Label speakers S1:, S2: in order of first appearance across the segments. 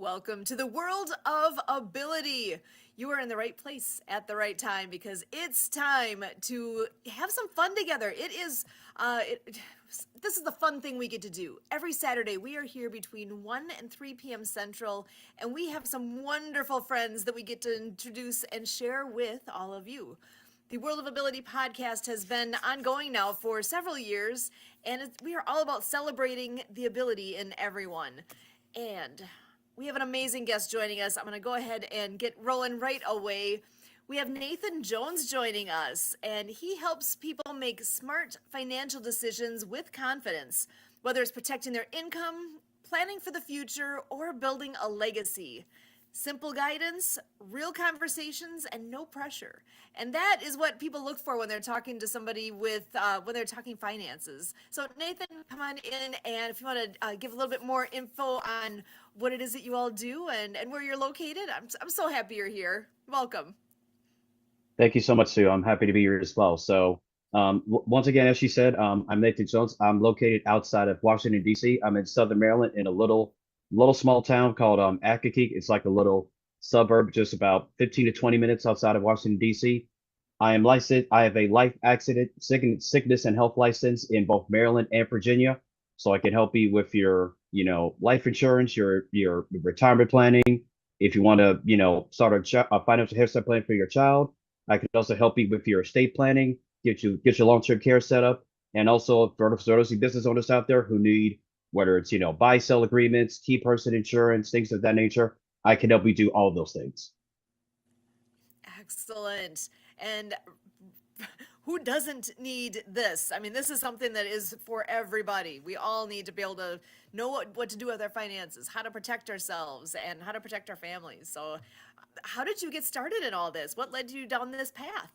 S1: Welcome to the world of ability. You are in the right place at the right time because it's time to have some fun together. This is the fun thing we get to do. Every Saturday, we are here between 1 and 3 p.m. Central, and we have some wonderful friends that we get to introduce and share with all of you. The World of Ability podcast has been ongoing now for several years, and we are all about celebrating the ability in everyone. And we have an amazing guest joining us. I'm going to go ahead and get rolling right away. We have Nathan Jones joining us, and he helps people make smart financial decisions with confidence, whether it's protecting their income, planning for the future, or building a legacy. Simple guidance, real conversations, and no pressure. And that is what people look for when they're talking to somebody when they're talking finances. So Nathan, come on in, and if you want to give a little bit more info on what it is that you all do and where you're located, I'm so happy you're here. Welcome.
S2: Thank you so much, Sue. I'm happy to be here as well. Once again, as she said, I'm Nathan Jones. I'm located outside of Washington, D.C. I'm in Southern Maryland in a little small town called Accokeek. It's like a little suburb, just about 15 to 20 minutes outside of Washington, D.C. I am licensed. I have a life accident, sickness, and health license in both Maryland and Virginia. So I can help you with your, life insurance, your retirement planning. If you want to, start a financial hairstyle plan for your child, I can also help you with your estate planning, get your long-term care set up, and also for those business owners out there who need whether it's buy sell agreements, key person insurance, things of that nature, I can help you do all those things.
S1: Excellent. And who doesn't need this? I mean, this is something that is for everybody. We all need to be able to know what to do with our finances, how to protect ourselves, and how to protect our families. So, how did you get started in all this? What led you down this path?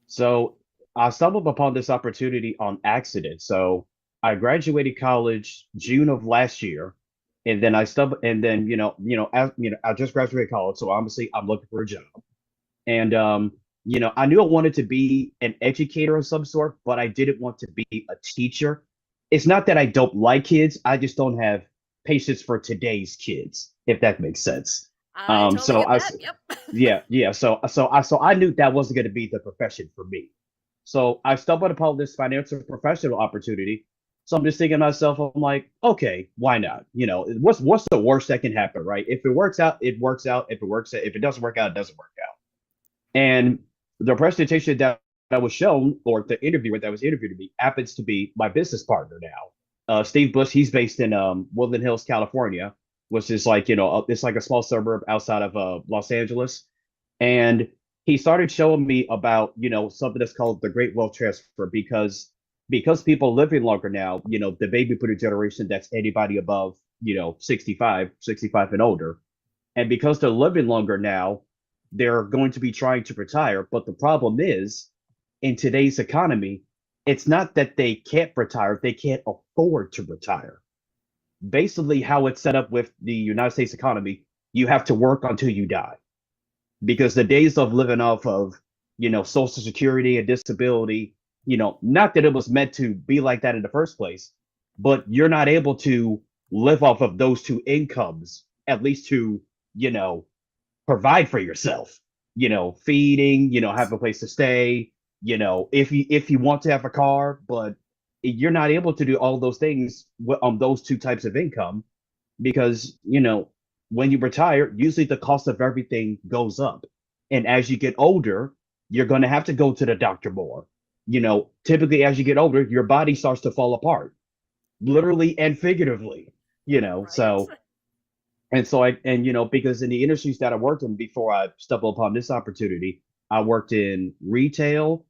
S2: So I stumbled upon this opportunity on accident. So I graduated college June of last year, and then I stumbled, and then I just graduated college, so obviously I'm looking for a job. And I knew I wanted to be an educator of some sort, but I didn't want to be a teacher. It's not that I don't like kids, I just don't have patience for today's kids, if that makes sense.
S1: I
S2: Um,
S1: totally
S2: so
S1: get
S2: I,
S1: that.
S2: s-
S1: Yep.
S2: yeah. So I knew that wasn't going to be the profession for me. So I stumbled upon this financial professional opportunity. So I'm just thinking to myself, I'm like, okay, why not? What's the worst that can happen, right? If it works out, it works out. If it doesn't work out, it doesn't work out. And the presentation that was shown, or the interviewer that was interviewing me, happens to be my business partner now. Steve Bush, he's based in Woodland Hills, California, which is like, it's like a small suburb outside of Los Angeles. And he started showing me about, something that's called the Great Wealth Transfer because people living longer now, the baby boomer generation, that's anybody above, 65 and older. And because they're living longer now, they're going to be trying to retire. But the problem is, in today's economy, it's not that they can't retire, they can't afford to retire. Basically, how it's set up with the United States economy, you have to work until you die. Because the days of living off of, Social Security and disability, not that it was meant to be like that in the first place, but you're not able to live off of those two incomes, at least to, you know, provide for yourself, feeding, have a place to stay, if you want to have a car, but you're not able to do all those things on those two types of income because, when you retire, usually the cost of everything goes up. And as you get older, you're going to have to go to the doctor more. Typically as you get older, your body starts to fall apart, literally and figuratively, you know.
S1: Right.
S2: So because in the industries that I worked in before I stumbled upon this opportunity, I worked in retail,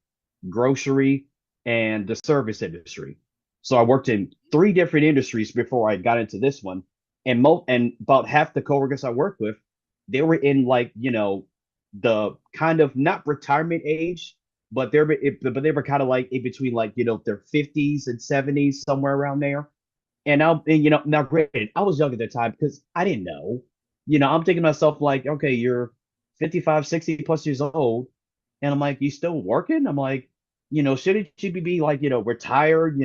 S2: grocery, and the service industry. So I worked in three different industries before I got into this one. And about half the coworkers I worked with, they were in like, the kind of not retirement age, but they were kind of like in between like, their 50s and 70s, somewhere around there. Now granted, I was young at the time because I didn't know. I'm thinking to myself like, okay, you're 55, 60 plus years old, and I'm like, you still working? I'm like, shouldn't you be like, retired,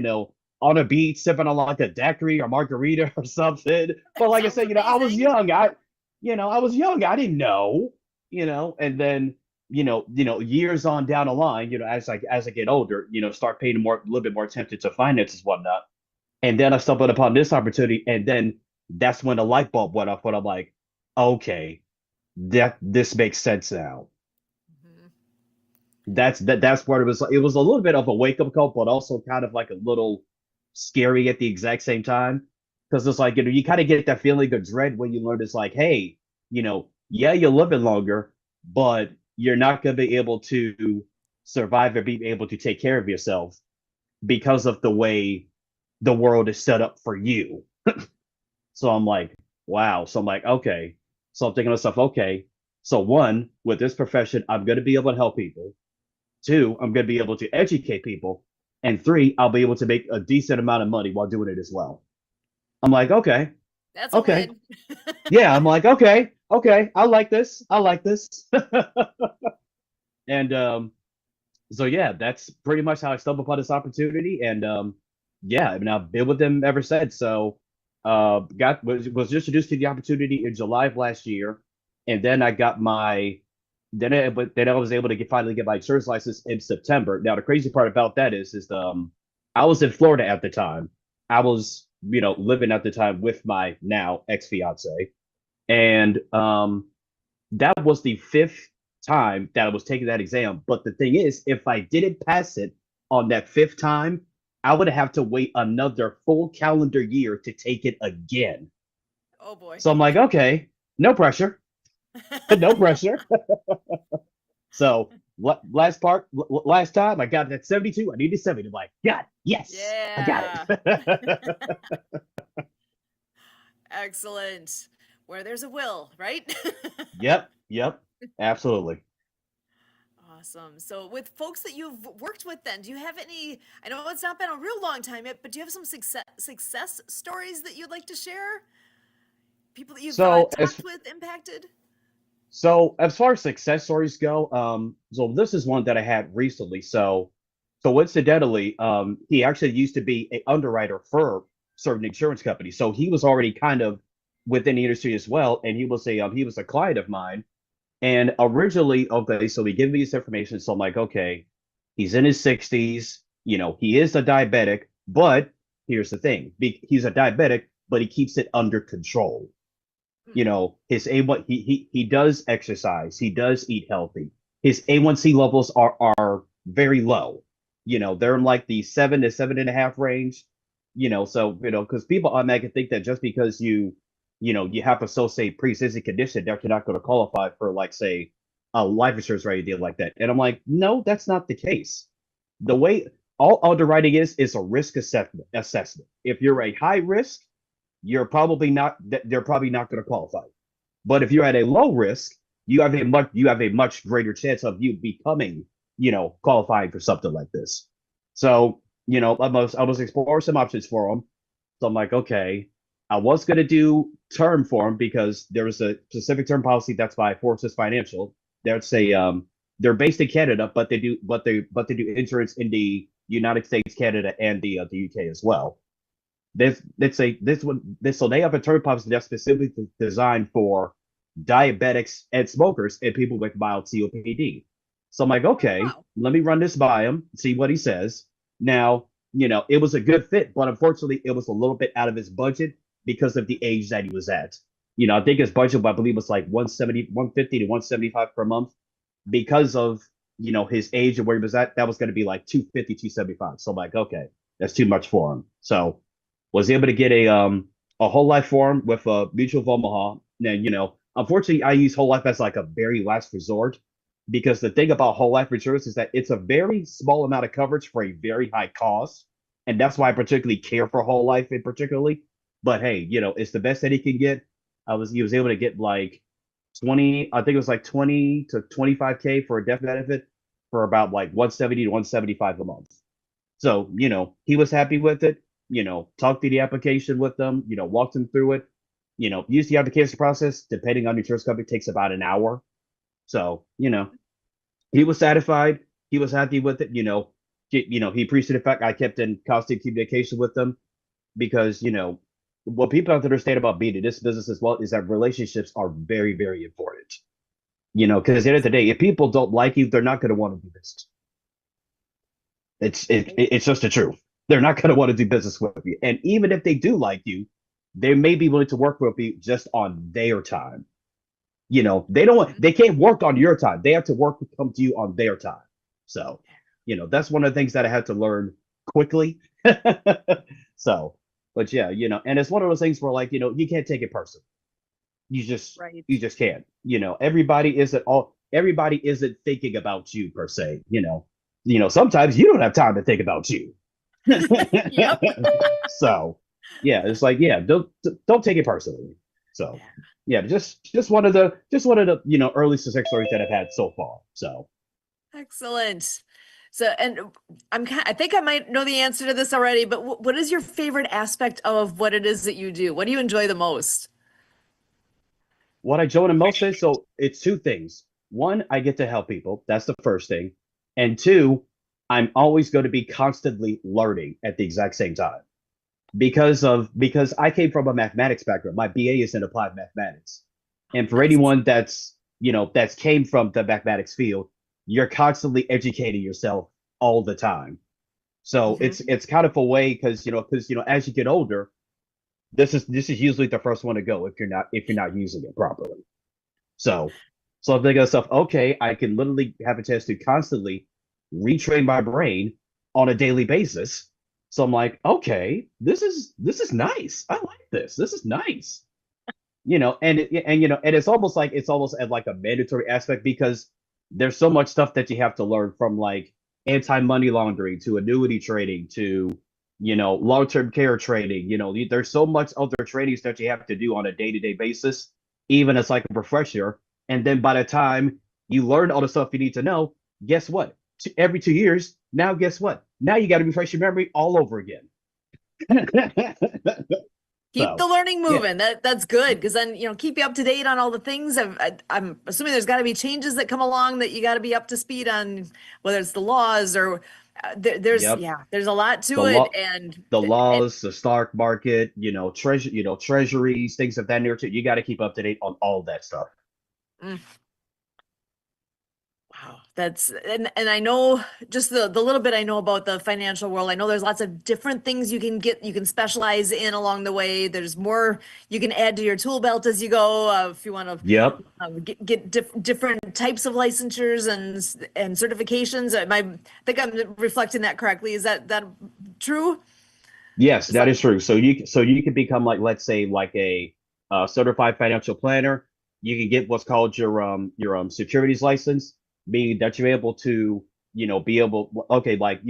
S2: on a beach sipping on like a daiquiri or margarita or something. But
S1: That
S2: like I
S1: sounds
S2: said, I was
S1: amazing.
S2: young. I was young. I didn't know, and then years on down the line, as I get older, start paying a little bit more attention to finances and whatnot. And then I stumbled upon this opportunity, and then that's when the light bulb went off. When I'm like, okay, that this makes sense now.
S1: Mhm.
S2: That's what it was. It was a little bit of a wake up call, but also kind of like a little scary at the exact same time. Because it's like, you kind of get that feeling of dread when you learn it's like, hey, yeah, you're living longer, but you're not going to be able to survive or be able to take care of yourself because of the way the world is set up for you. So I'm like, wow. So I'm like, okay. So I'm thinking to myself, okay. So one, with this profession, I'm going to be able to help people. Two, I'm going to be able to educate people. And three, I'll be able to make a decent amount of money while doing it as well. I'm like, okay,
S1: That's a
S2: okay.
S1: win.
S2: Yeah, I'm like, okay, okay. I like this. I like this. And so yeah, that's pretty much how I stumbled upon this opportunity. And yeah, I mean, I've been with them ever since. So got was introduced to the opportunity in July of last year, and then I got my then I was able to finally get my insurance license in September. Now the crazy part about that is I was in Florida at the time. I was living at the time with my now ex fiance, and that was the fifth time that I was taking that exam. But the thing is, if I didn't pass it on that fifth time, I would have to wait another full calendar year to take it again.
S1: Oh boy.
S2: So I'm like, okay, no pressure, no pressure. So last time I got it at 72. I needed 70. I'm like, God, yes, I got
S1: Yeah.
S2: it.
S1: Excellent. Where there's a will, right?
S2: Yep, yep, absolutely.
S1: Awesome. So, with folks that you've worked with, then, do you have any? I know it's not been a real long time yet, but do you have some success stories that you'd like to share? People that you've
S2: So
S1: talked with, impacted?
S2: as far as success stories go, so this is one that I had recently. So incidentally, he actually used to be an underwriter for certain insurance companies. So he was already kind of within the industry as well, and he was a client of mine. And originally, okay, so he gave me this information. So I'm like, okay, he's in his 60s. He is a diabetic, but here's the thing: he's a diabetic, but he keeps it under control.
S1: Hmm.
S2: His A1, he does exercise, he does eat healthy. His A1C levels are very low. They're in like the 7 to 7.5 range. So because people automatically think that just because you have associated pre-existing condition that you're not going to qualify for, like, say, a life insurance or anything like that. And I'm like, no, that's not the case. The way all underwriting is a risk assessment. If you're a high risk, they're probably not going to qualify. But if you're at a low risk, you have a much greater chance of you becoming, qualifying for something like this. So, I was exploring some options for them. So I'm like, okay, I was gonna do term for them because there was a specific term policy that's by Forces Financial. That's a they're based in Canada, but they do insurance in the United States, Canada, and the UK as well. So they have a term policy that's specifically designed for diabetics and smokers and people with mild COPD. So I'm like,
S1: Oh,
S2: okay,
S1: wow.
S2: let me run this by him, see what he says. Now, it was a good fit, but unfortunately, it was a little bit out of his budget because of the age that he was at. I think his budget, I believe, was like 170, 150 to 175 per month because of, his age and where he was at. That was going to be like 250, 275. So I'm like, okay, that's too much for him. So was able to get a whole life for him with a Mutual of Omaha. And unfortunately, I use whole life as like a very last resort because the thing about whole life insurance is that it's a very small amount of coverage for a very high cost, and that's why I particularly care for whole life in particularly. But hey, it's the best that he can get. He was able to get like 20, I think it was like 20 to 25K for a death benefit for about like 170 to 175 a month. So, he was happy with it, talked through the application with them, walked them through it, used the application process, depending on the insurance company, takes about an hour. So, he was satisfied. He was happy with it, he appreciated the fact I kept in constant communication with them because, what people have to understand about being in this business as well is that relationships are very, very important. Because at the end of the day, if people don't like you, they're not going to want to do business. It's just the truth. They're not going to want to do business with you. And even if they do like you, they may be willing to work with you just on their time. They can't work on your time. They have to come to you on their time. So, that's one of the things that I had to learn quickly. So, but yeah, and it's one of those things where like, you can't take it personally. You just
S1: Right.
S2: you just can't. Everybody isn't thinking about you per se. Sometimes you don't have time to think about you.
S1: Yep.
S2: So yeah, it's like, yeah, don't take it personally. So yeah, just one of the early success stories that I've had so far. So
S1: Excellent. So, and I think I might know the answer to this already, but what is your favorite aspect of what it is that you do? What do you enjoy the most?
S2: what I enjoy the most is, so it's two things. One, I get to help people. That's the first thing. And two, I'm always going to be constantly learning at the exact same time because I came from a mathematics background. My BA is in applied mathematics. And for
S1: Nice.
S2: anyone that's came from the mathematics field, you're constantly educating yourself all the time. So
S1: Hmm.
S2: it's kind of a way because as you get older, this is usually the first one to go if you're not using it properly. So so I'm thinking to myself, okay, I can literally have a chance to constantly retrain my brain on a daily basis. So I'm like, okay, this is nice. I like this. This is nice. And it's almost at like a mandatory aspect because there's so much stuff that you have to learn from like anti-money laundering to annuity trading to long-term care trading. There's so much other trainings that you have to do on a day-to-day basis, even as like a refresher. And then by the time you learn all the stuff you need to know, guess what? Every 2 years, now guess what? Now you got to refresh your memory all over again.
S1: Keep the
S2: So
S1: learning
S2: yeah,
S1: moving. That's good because then, keep you up to date on all the things. I'm assuming there's got to be changes that come along that you got to be up to speed on, whether it's the laws or
S2: yep.
S1: there's a lot
S2: The
S1: to it.
S2: law, the laws, the stock market, treasuries, things of that nature. You got to keep up to date on all that stuff.
S1: Mm, wow, and I know just the little bit I know about the financial world. I know there's lots of different things you can specialize in along the way. There's more you can add to your tool belt as you go if you want to
S2: Yep.
S1: get different types of licensures and certifications. I think I'm reflecting that correctly. Is that true?
S2: Yes,
S1: Is
S2: that
S1: that
S2: is true. So you can become like, let's say, like a certified financial planner. You can get what's called your securities license, meaning that you're able to be able, okay, like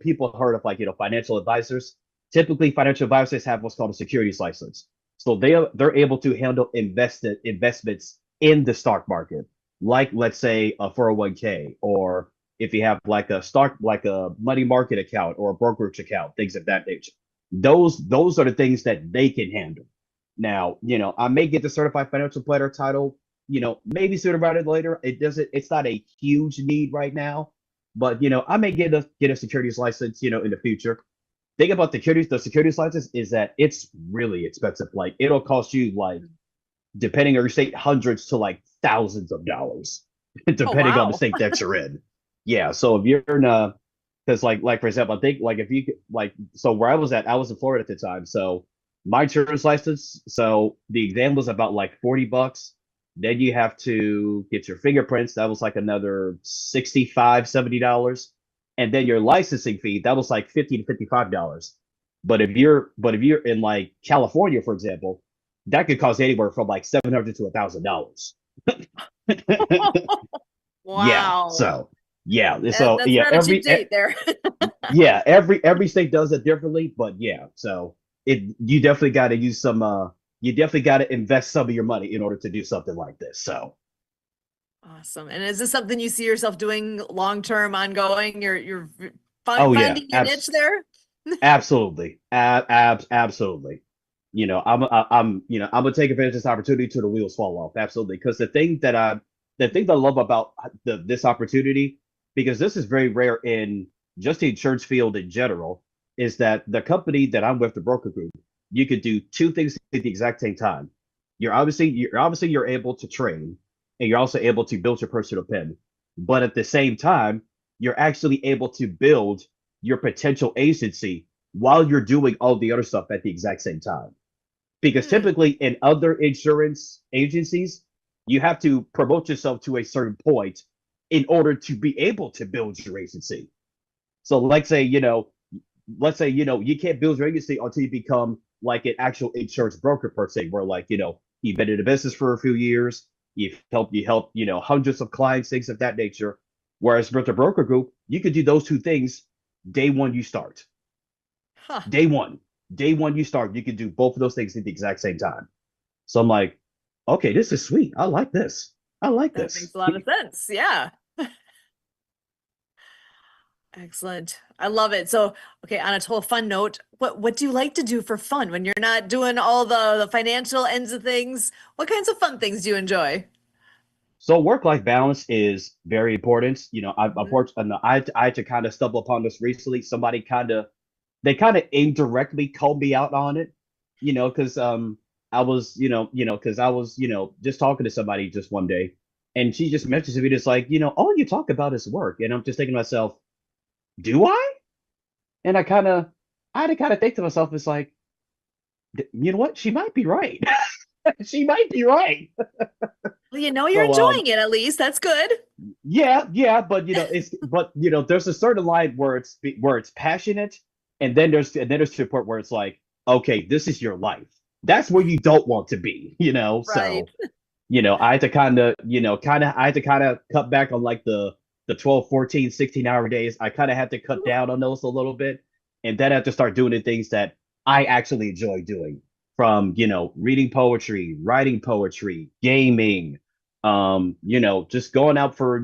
S2: people heard of like financial advisors. Typically, financial advisors have what's called a securities license, so they're able to handle investments in the stock market, like let's say a 401k, or if you have like a money market account or a brokerage account, things of that nature. Those are the things that they can handle. Now, I may get the certified financial planner title, maybe sooner rather than later. It's not a huge need right now, but I may get a securities license, in the future. Thing about the securities license is that it's really expensive. Like it'll cost you like, depending on your state, hundreds to like thousands of dollars,
S1: Oh,
S2: depending on the
S1: wow.
S2: state that you're in. Yeah, so if you're in because like for example, I think like if you like so where I was in Florida at the time. So my insurance license, so the exam was about like $40. Then you have to get your fingerprints. That was like another 65, $70. And then your licensing fee, that was like $50 to $55. But if you're in like California, for example, that could cost anywhere from like 700 to $1,000. Yeah.
S1: Wow.
S2: So
S1: That's
S2: yeah,
S1: not a cheap date there.
S2: every state does it differently, but yeah, so it you definitely got to use some you definitely got to invest some of your money in order to do something like this. So,
S1: Awesome. And is this something you see yourself doing long term, ongoing? You're
S2: oh yeah,
S1: finding your niche there?
S2: absolutely. Absolutely. I'm gonna take advantage of this opportunity till the wheels fall off. Absolutely. Because the thing that I love about this opportunity, because this is very rare in just the insurance field in general, is that the company that I'm with, the broker group, you could do two things at the exact same time. You're able to train, and you're also able to build your personal pin. But at the same time, you're actually able to build your potential agency while you're doing all the other stuff at the exact same time. Because
S1: Hmm.
S2: typically in other insurance agencies, you have to promote yourself to a certain point in order to be able to build your agency. So let's say, you can't build your agency until you become like an actual insurance broker per se, where like, you've been in the business for a few years, you help, hundreds of clients, things of that nature. Whereas with the broker group, you could do those two things day one you start.
S1: Huh.
S2: Day one. Day one you start, you can do both of those things at the exact same time. So I'm like, okay, this is sweet. I like this. I like
S1: That makes
S2: this.
S1: a lot of sense. Yeah. Excellent. I love it. So, okay, on a total fun note, what do you like to do for fun when you're not doing all the financial ends of things? What kinds of fun things do you enjoy?
S2: So work-life balance is very important.
S1: Mhm.
S2: I had to kind of stumble upon this recently. They kind of indirectly called me out on it, because I was, just talking to somebody just one day, and she just mentioned to me, just like, all you talk about is work, and I'm just thinking to myself, do I? And I had to kind of think to myself, it's like, you know what? She might be right. She might be right.
S1: Well, you know you're
S2: So
S1: enjoying it at least. That's good.
S2: yeah, yeah, but there's a certain line where it's passionate, and then there's to the point where it's like, okay, this is your life. That's where you don't want to be,
S1: Right.
S2: So, I had to I had to kind of cut back on like the 12, 14, 16 hour days. I kind of had to cut down on those a little bit, and then I had to start doing the things that I actually enjoy doing, from, reading poetry, writing poetry, gaming, just going out for,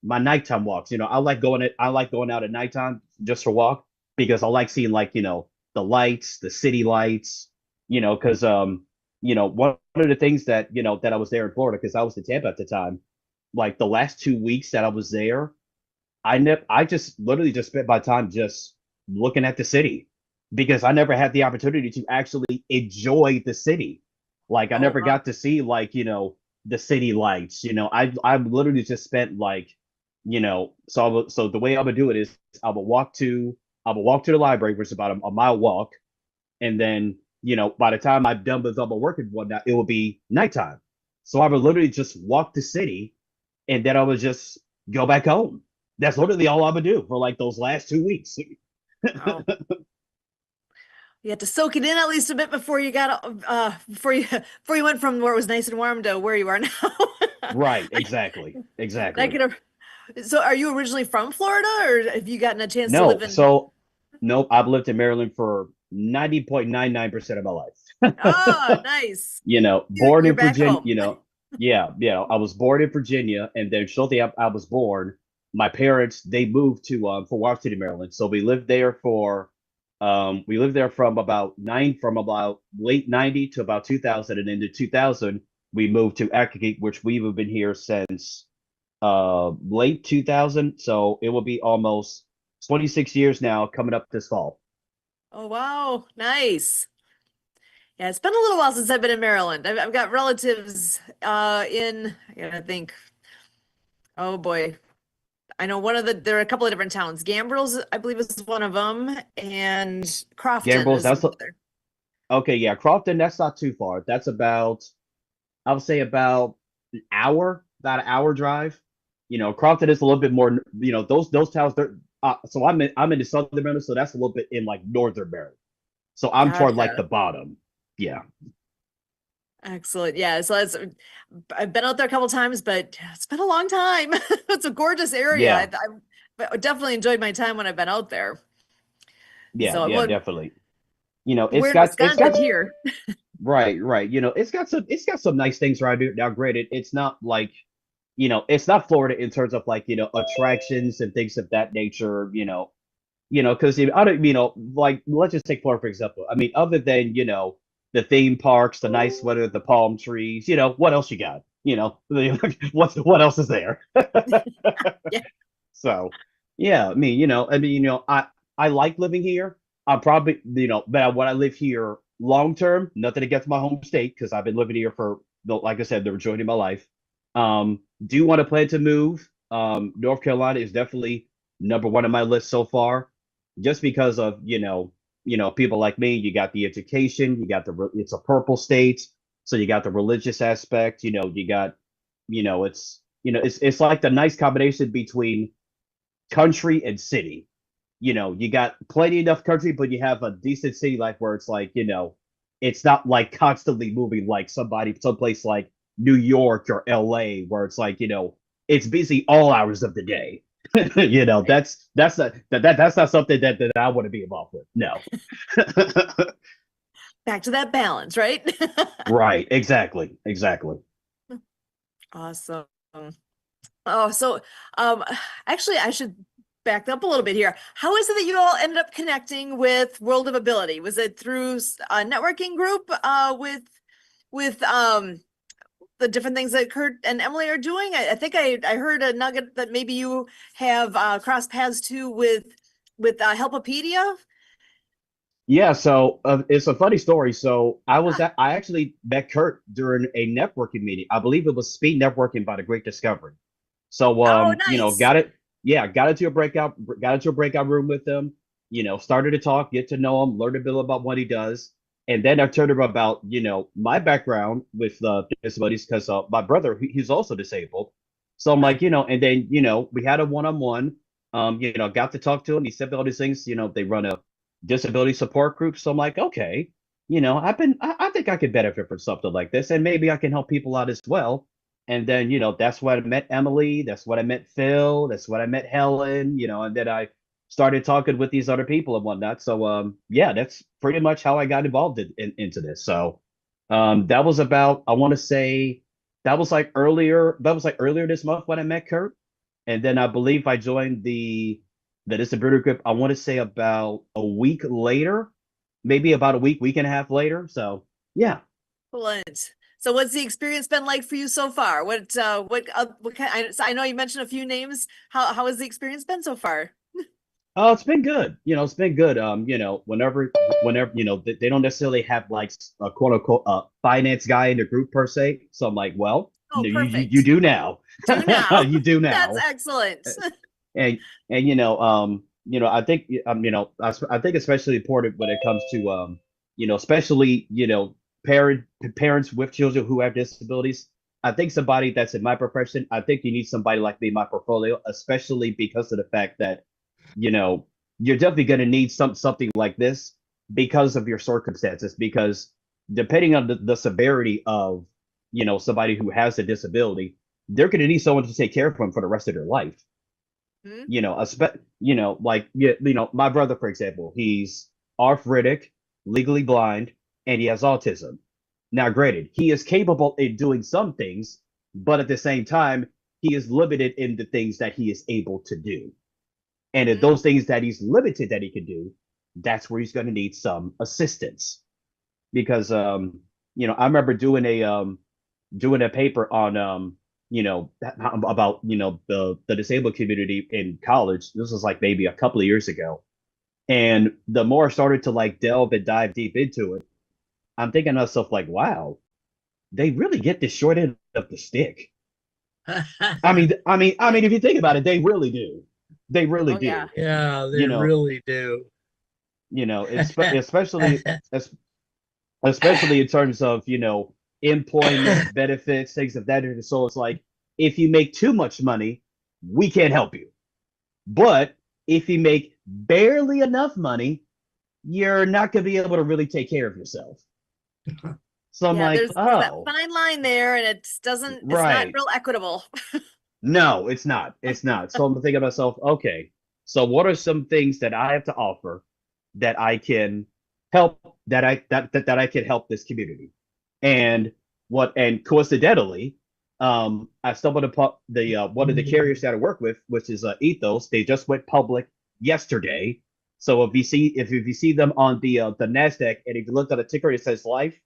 S2: my nighttime walks. I like going out at nighttime just for walk, because I like seeing, like, the lights, the city lights, because one of the things that I was there in Florida, because I was in Tampa at the time, like the last 2 weeks that I was there, I just literally just spent my time just looking at the city, because I never had the opportunity to actually enjoy the city. Like, I
S1: Oh,
S2: never
S1: wow.
S2: got to see, like, the city lights. I literally just spent, like, so the way I would do it is I would walk to I would walk to the library, which is about a mile walk, and then, by the time I'm done with all my work and whatnot, it will be nighttime. So I would literally just walk the city, and then I would just go back home. That's literally all I would do for like those last 2 weeks.
S1: Wow. You had to soak it in at least a bit before you got before you went from where it was nice and warm to where you are now.
S2: Right, exactly,
S1: I
S2: exactly.
S1: could. So, are you originally from Florida, or have you gotten a chance to live
S2: No,
S1: in?
S2: so nope, I've lived in Maryland for 90.99% of my life.
S1: Oh, nice.
S2: Born
S1: You're
S2: in
S1: back
S2: Virginia,
S1: home.
S2: yeah, I was born in Virginia, and then shortly after I was born, my parents, they moved to for Washington, Maryland. So we lived there from about late 90 to about 2000, and into 2000 we moved to Accokeek, which we've been here since late 2000. So it will be almost 26 years now, coming up this fall.
S1: Oh, wow. Nice. Yeah, it's been a little while since I've been in Maryland. I've got relatives I gotta think. Oh boy. I know there are a couple of different towns. Gambrels, I believe, is one of them, and Crofton
S2: Gambrills,
S1: is
S2: that's
S1: another.
S2: okay. Yeah, Crofton, that's not too far. That's about, I would say, about an hour drive. Crofton is a little bit more. Those towns. So I'm in the southern Maryland, so that's a little bit in like northern Maryland. So I'm toward like
S1: Gotcha.
S2: the bottom. Yeah,
S1: Excellent. Yeah, so I've been out there a couple times, but it's been a long time. It's a gorgeous area.
S2: yeah,
S1: I definitely enjoyed my time when I've been out there.
S2: yeah,
S1: So
S2: yeah, definitely.
S1: we're in
S2: It's got
S1: Wisconsin here.
S2: right, right. It's got some nice things right here. Now, granted, it's not like, it's not Florida in terms of like, attractions and things of that nature. Because I don't, like, let's just take Florida for example. I mean, other than, the theme parks, the nice weather, the palm trees, what else you got? What else is there?
S1: Yeah.
S2: So. Yeah, I like living here. I'm probably, but when I live here long term, nothing against my home state because I've been living here for, like I said, the majority of my life. Do want to plan to move. North Carolina is definitely number one on my list so far, just because of, people like me. You got the education, you got it's a purple state, so you got the religious aspect. You got, it's like the nice combination between country and city. You got plenty enough country, but you have a decent city life where it's like, it's not like constantly moving like someplace like New York or LA, where it's like, it's busy all hours of the day.
S1: Right.
S2: That's not something that I want to be involved with. No.
S1: Back to that balance, right?
S2: Right, exactly.
S1: Awesome. Oh, so um, actually, I should back up a little bit here. How is it that you all ended up connecting with World of Ability? Was it through a networking group with the different things that Kurt and Emily are doing? I think I heard a nugget that maybe you have crossed paths too with Helpopedia.
S2: Yeah, so it's a funny story. So
S1: Ah,
S2: I actually met Kurt during a networking meeting. I believe it was speed networking by the Great Discovery. So
S1: oh, nice.
S2: got into a breakout room with him, started to talk, get to know him, learn a bit about what he does. And then I told him about, my background with disabilities because my brother, he's also disabled. So I'm
S1: Ah,
S2: like, and then, we had a one-on-one, got to talk to him. He said all these things, they run a disability support group. So I'm like, okay, I think I could benefit from something like this, and maybe I can help people out as well. And then, that's when I met Emily. That's when I met Phil. That's when I met Helen, and then I started talking with these other people and whatnot. So, yeah, that's pretty much how I got involved into this. So, that was about, I want to say, that was like earlier this month when I met Kurt. And then I believe I joined the disability group, I want to say about a week later, maybe about a week and a half later. So, yeah.
S1: excellent. So what's the experience been like for you so far? What kind, I know you mentioned a few names. How has the experience been so far?
S2: Oh, it's been good. It's been good. Whenever, they don't necessarily have like a quote unquote finance guy in the group per se. So I'm like, well,
S1: Oh,
S2: no, you
S1: perfect.
S2: do now.
S1: Do now.
S2: You do
S1: That's
S2: now.
S1: excellent.
S2: And I think I think especially important when it comes to especially parents with children who have disabilities. I think somebody that's in my profession, I think you need somebody like me in my portfolio, especially because of the fact that you know, you're definitely going to need something like this because of your circumstances. Because depending on the severity of, somebody who has a disability, they're going to need someone to take care of them for the rest of their life.
S1: Hmm?
S2: My brother, for example, he's arthritic, legally blind, and he has autism. Now, granted, he is capable in doing some things, but at the same time, he is limited in the things that he is able to do. And if
S1: Hmm?
S2: those things that he's limited that he can do, that's where he's going to need some assistance. Because I remember doing a paper on about the disabled community in college. This was like maybe a couple of years ago. And the more I started to like delve and dive deep into it, I'm thinking to myself like, wow, they really get the short end of the stick. If you think about it, they really do. They really
S1: Oh yeah.
S2: do.
S3: Yeah,
S2: You
S3: they
S2: know,
S3: really do.
S2: it's especially in terms of employment benefits, things of that nature. So it's like if you make too much money, we can't help you. But if you make barely enough money, you're not going to be able to really take care of yourself. So I'm
S1: Yeah,
S2: like,
S1: there's that
S2: oh,
S1: fine line there, and it's not
S2: right.
S1: real equitable.
S2: No, it's not. It's not. So I'm thinking to myself, okay, so what are some things that I have to offer that I can help that I can help this community? And and coincidentally, I stumbled upon the one of the carriers that I work with, which is Ethos. They just went public yesterday. So if you see them on the Nasdaq, and if you look at the ticker, it says Life.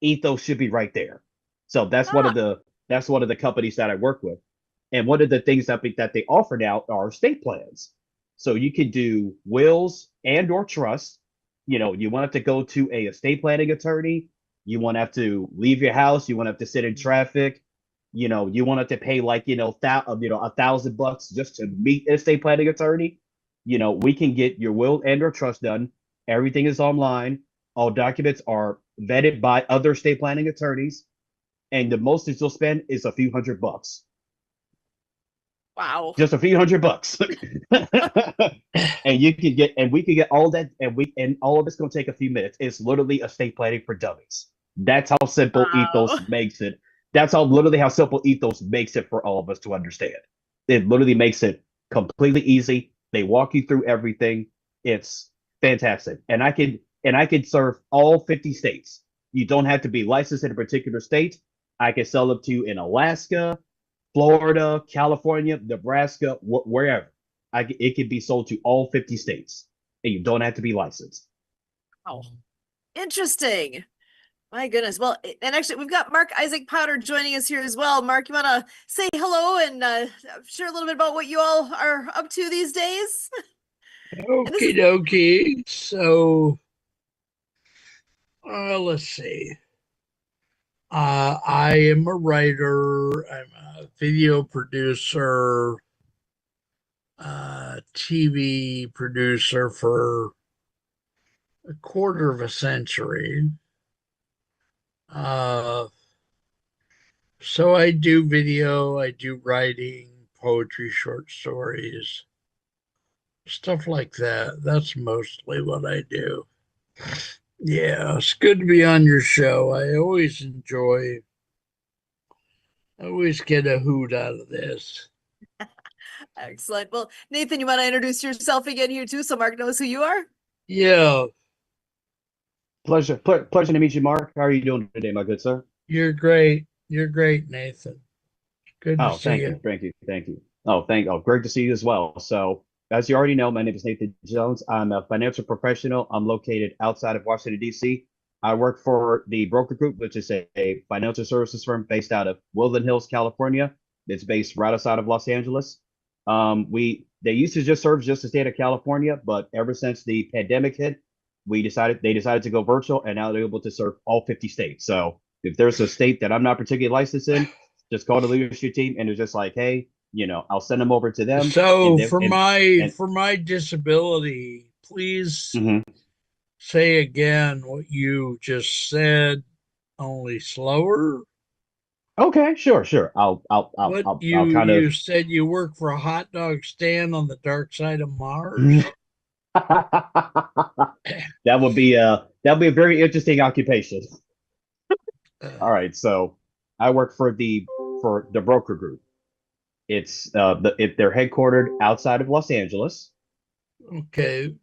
S2: Ethos should be right there. So
S1: Ah,
S2: that's one of the companies that I work with. And one of the things that they offer now are estate plans. So you can do wills and or trust. You won't have to go to a estate planning attorney. You won't have to leave your house. You won't have to sit in traffic. You won't have to pay like $1,000 just to meet an estate planning attorney. We can get your will and or trust done. Everything is online. All documents are vetted by other estate planning attorneys, and the most that you'll spend is a few $100.
S1: Wow.
S2: Just a few $100. And we can get all that, and all of it's gonna take a few minutes. It's literally estate planning for dummies. That's how simple
S1: Wow.
S2: Ethos makes it. That's how literally how simple Ethos makes it for all of us to understand. It literally makes it completely easy. They walk you through everything. It's fantastic. And I could serve all 50 states. You don't have to be licensed in a particular state. I can sell them to you in Alaska, Florida, California, Nebraska, wherever. It can be sold to all 50 states, and you don't have to be licensed.
S1: Wow. Interesting. My goodness. Well, and actually, we've got Mark Isaac Powder joining us here as well. Mark, you want to say hello and share a little bit about what you all are up to these days? And this
S3: Okie
S1: is
S3: dokie. So, let's see. I am a writer. I'm a video producer, TV producer for a quarter of a century. Uh, so I do video, I do writing, poetry, short stories, stuff like that. That's mostly what I do. Yeah, it's good to be on your show. I always get a hoot out of this.
S1: excellent. Well, Nathan, you want to introduce yourself again here too, so Mark knows who you are?
S3: Yeah,
S2: Pleasure to meet you, Mark. How are you doing today, my good sir?
S3: you're great. You're great, Nathan. Good to
S2: Oh,
S3: see
S2: thank you,
S3: you.
S2: thank you, thank you. Oh, great to see you as well. So, as you already know, my name is Nathan Jones. I'm a financial professional. I'm located outside of Washington, D.C. I work for the Broker Group, which is a financial services firm based out of Woodland Hills, California. It's based right outside of Los Angeles. They used to just serve just the state of California, but ever since the pandemic hit, they decided to go virtual, and now they're able to serve all 50 states. So if there's a state that I'm not particularly licensed in, just call the leadership team, and it's just like, hey, I'll send them over to them, and
S3: So
S2: they and
S3: for my disability, please
S2: mhm.
S3: say again what you just said, only slower.
S2: Okay, sure.
S3: What
S2: I'll kind of
S3: you said you work for a hot dog stand on the dark side of Mars?
S2: that would be a very interesting occupation. All
S3: Uh,
S2: right, so I work for the Broker Group. They're headquartered outside of Los Angeles.
S3: okay.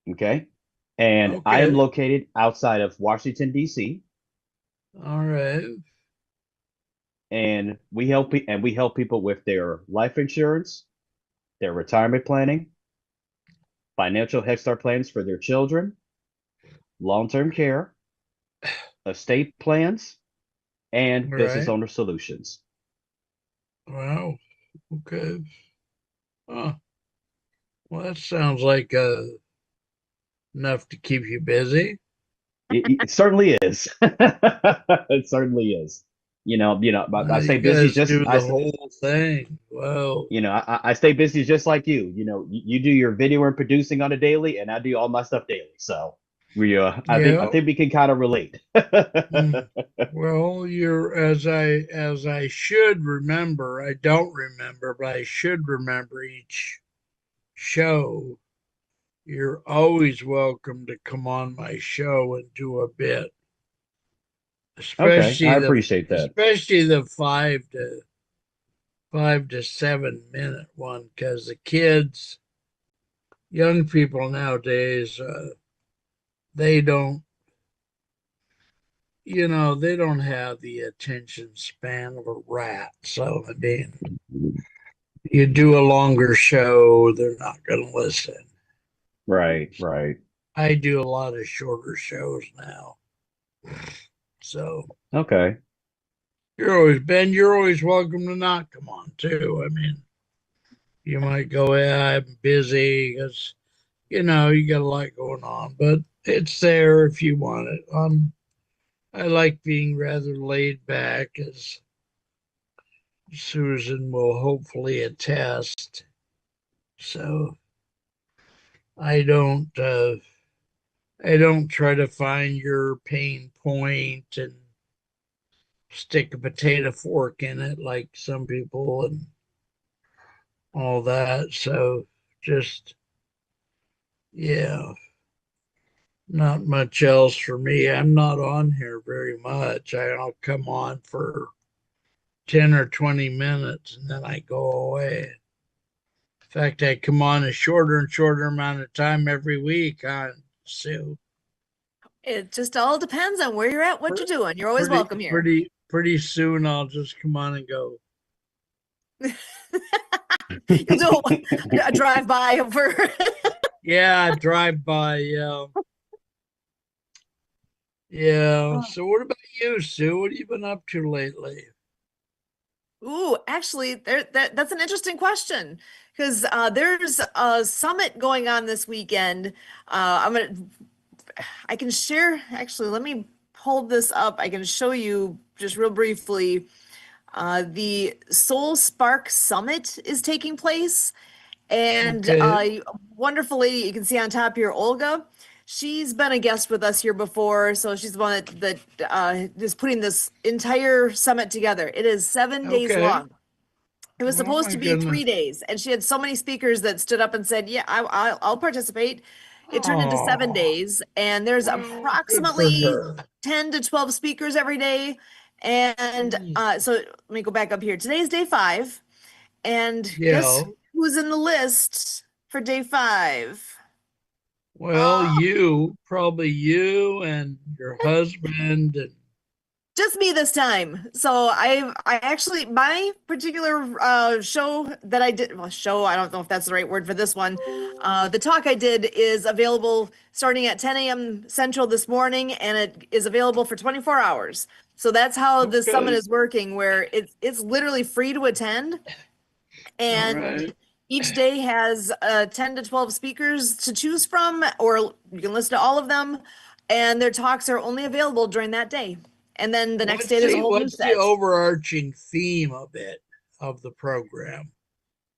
S2: Okay, and I am
S3: Okay.
S2: located outside of Washington D.C.
S3: All right.
S2: and we help people with their life insurance, their retirement planning, financial Head Start plans for their children, long-term care, estate plans, and
S3: All
S2: business
S3: right.
S2: owner solutions.
S3: Wow. Okay. Huh. Well, that sounds like enough to keep you busy.
S2: It certainly is. It certainly is. But I
S3: You
S2: stay busy
S3: guys
S2: just
S3: do the whole thing. Wow.
S2: I stay busy just like you. You do your video and producing on a daily, and I do all my stuff daily. So I
S3: Yeah.
S2: think we can kind of relate.
S3: Mm. Well, you're as I should remember. I don't remember, but I should remember each show. You're always welcome to come on my show and do a bit,
S2: Okay,
S3: especially
S2: I
S3: the
S2: appreciate that.
S3: especially the 5 to 7 minute one, because the kids, young people nowadays, they don't, they don't have the attention span of a rat. So I mean, you do a longer show, they're not going to listen.
S2: Right, right.
S3: I do a lot of shorter shows now. So,
S2: Okay.
S3: Ben, you're always welcome to not come on too. I mean, you might go, yeah, I'm busy because, you got a lot going on, but it's there if you want it. I like being rather laid back, as Susan will hopefully attest. So I don't, uh, I don't try to find your pain point and stick a potato fork in it like some people and all that. So just, yeah, not much else for me. I'm not on here very much. I'll come on for 10 or 20 minutes and then I go away. In fact, I come on a shorter and shorter amount of time every week, Sue.
S1: It just all depends on where you're at, what you're doing. You're always
S3: Pretty,
S1: welcome here.
S3: pretty soon I'll just come on and go,
S1: You'll do a drive-by over.
S3: yeah, drive by. Yeah. Yeah. So what about you, Sue? What have you been up to lately?
S1: Ooh, actually, that's an interesting question because there's a summit going on this weekend. I can share, actually, let me hold this up. I can show you just real briefly. The Soul Spark Summit is taking place, and
S3: Okay.
S1: a wonderful lady you can see on top here, Olga. She's been a guest with us here before, so she's the one that is putting this entire summit together. It is 7 days
S3: Okay.
S1: long. It was
S3: Oh
S1: supposed
S3: my
S1: to be
S3: goodness.
S1: 3 days, and she had so many speakers that stood up and said, "Yeah, I'll participate." It turned into seven
S3: Oh,
S1: days, and there's
S3: well, good for
S1: approximately
S3: her.
S1: 10 to 12 speakers every day. And so let me go back up here. Today's day 5, and guess
S3: Yeah.
S1: who's in the list for day 5?
S3: Well, probably you and your husband and
S1: Just me this time. So I actually my particular show that I did, well, show, I don't know if that's the right word for this one. The talk I did is available starting at 10 a.m. Central this morning, and it is available for 24 hours. So that's how this summit
S3: okay.
S1: is working, where it's literally free to attend,
S3: All
S1: and
S3: right.
S1: each day has 10 to 12 speakers to choose from, or you can listen to all of them, and their talks are only available during that day. And then the next day there's a whole new
S3: What's the
S1: set.
S3: overarching theme of the program?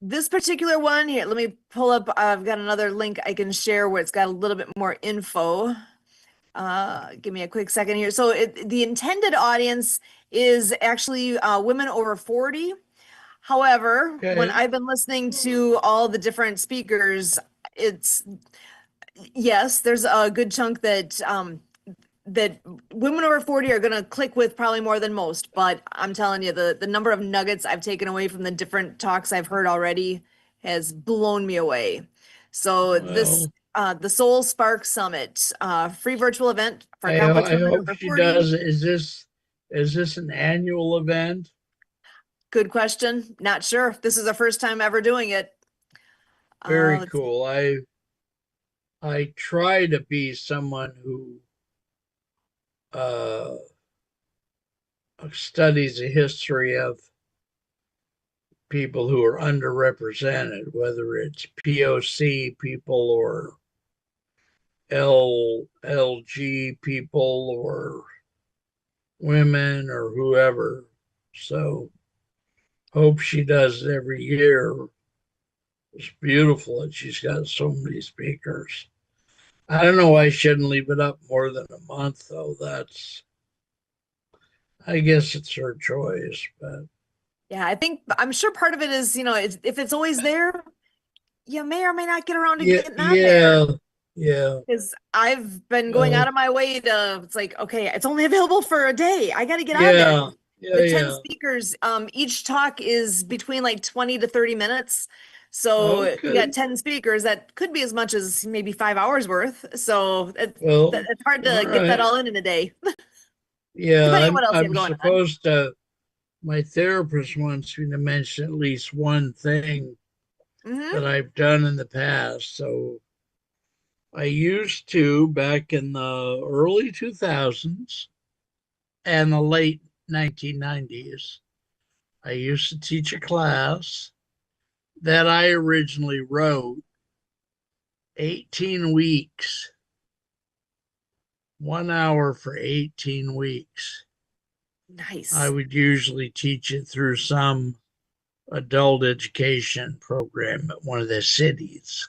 S1: This particular one here, let me pull up. I've got another link I can share where it's got a little bit more info. Give me a quick second here. So the intended audience is actually women over 40. However, when
S3: Okay.
S1: I've been listening to all the different speakers, it's yes, there's a good chunk that women over 40 are going to click with probably more than most, but I'm telling you, the number of nuggets I've taken away from the different talks I've heard already has blown me away. So this
S3: Well,
S1: the Soul Spark Summit, free virtual event for complex
S3: I
S1: women
S3: hope
S1: over
S3: she
S1: 40.
S3: does. Is this an annual event?
S1: Good question. Not sure. This is our first time ever doing it.
S3: Very
S1: Let's see.
S3: cool. I try to be someone who uh, studies the history of people who are underrepresented, whether it's POC people or LG people or women or whoever. So hope she does it every year. It's beautiful that she's got so many speakers. I don't know why I shouldn't leave it up more than a month, though. I guess it's her choice, but
S1: Yeah, I'm sure part of it is, if it's always there, you may or may not get around to
S3: yeah,
S1: getting on there.
S3: yeah, yeah.
S1: Because I've been going
S3: Well,
S1: out of my way to, it's like, okay, it's only available for a day. I got to get on there.
S3: yeah, yeah,
S1: The 10
S3: yeah.
S1: speakers, each talk is between like 20 to 30 minutes. So you got
S3: Okay.
S1: 10 speakers, that could be as much as maybe 5 hours worth. So
S3: Well,
S1: it's hard
S3: all
S1: to get that
S3: right.
S1: all in a day,
S3: Yeah,
S1: depending on what else you have
S3: I'm
S1: going on.
S3: supposed to. My therapist wants me to mention at least one thing
S1: Hmm.
S3: that I've done in the past. So I used to back in the early 2000s and the late 1990s, I used to teach a class that I originally wrote 18 weeks, 1 hour for 18 weeks. I
S1: Nice.
S3: would usually teach it through some adult education program at one of the cities.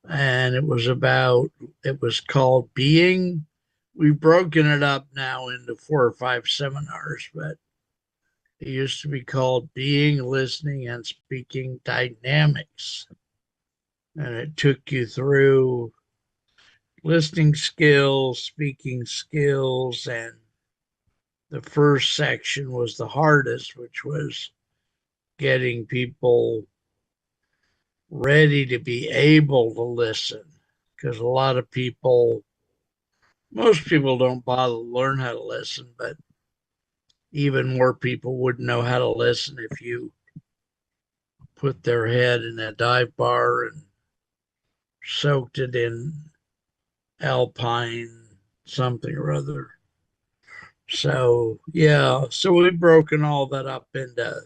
S3: And it was called Being. We've broken it up now into 4 or 5 seminars, but it used to be called Being, Listening, and Speaking Dynamics. And it took you through listening skills, speaking skills, and the first section was the hardest, which was getting people ready to be able to listen. Because a lot of people, most people don't bother to learn how to listen, but even more people wouldn't know how to listen if you put their head in a dive bar and soaked it in alpine something or other. So, yeah, so we've broken all that up into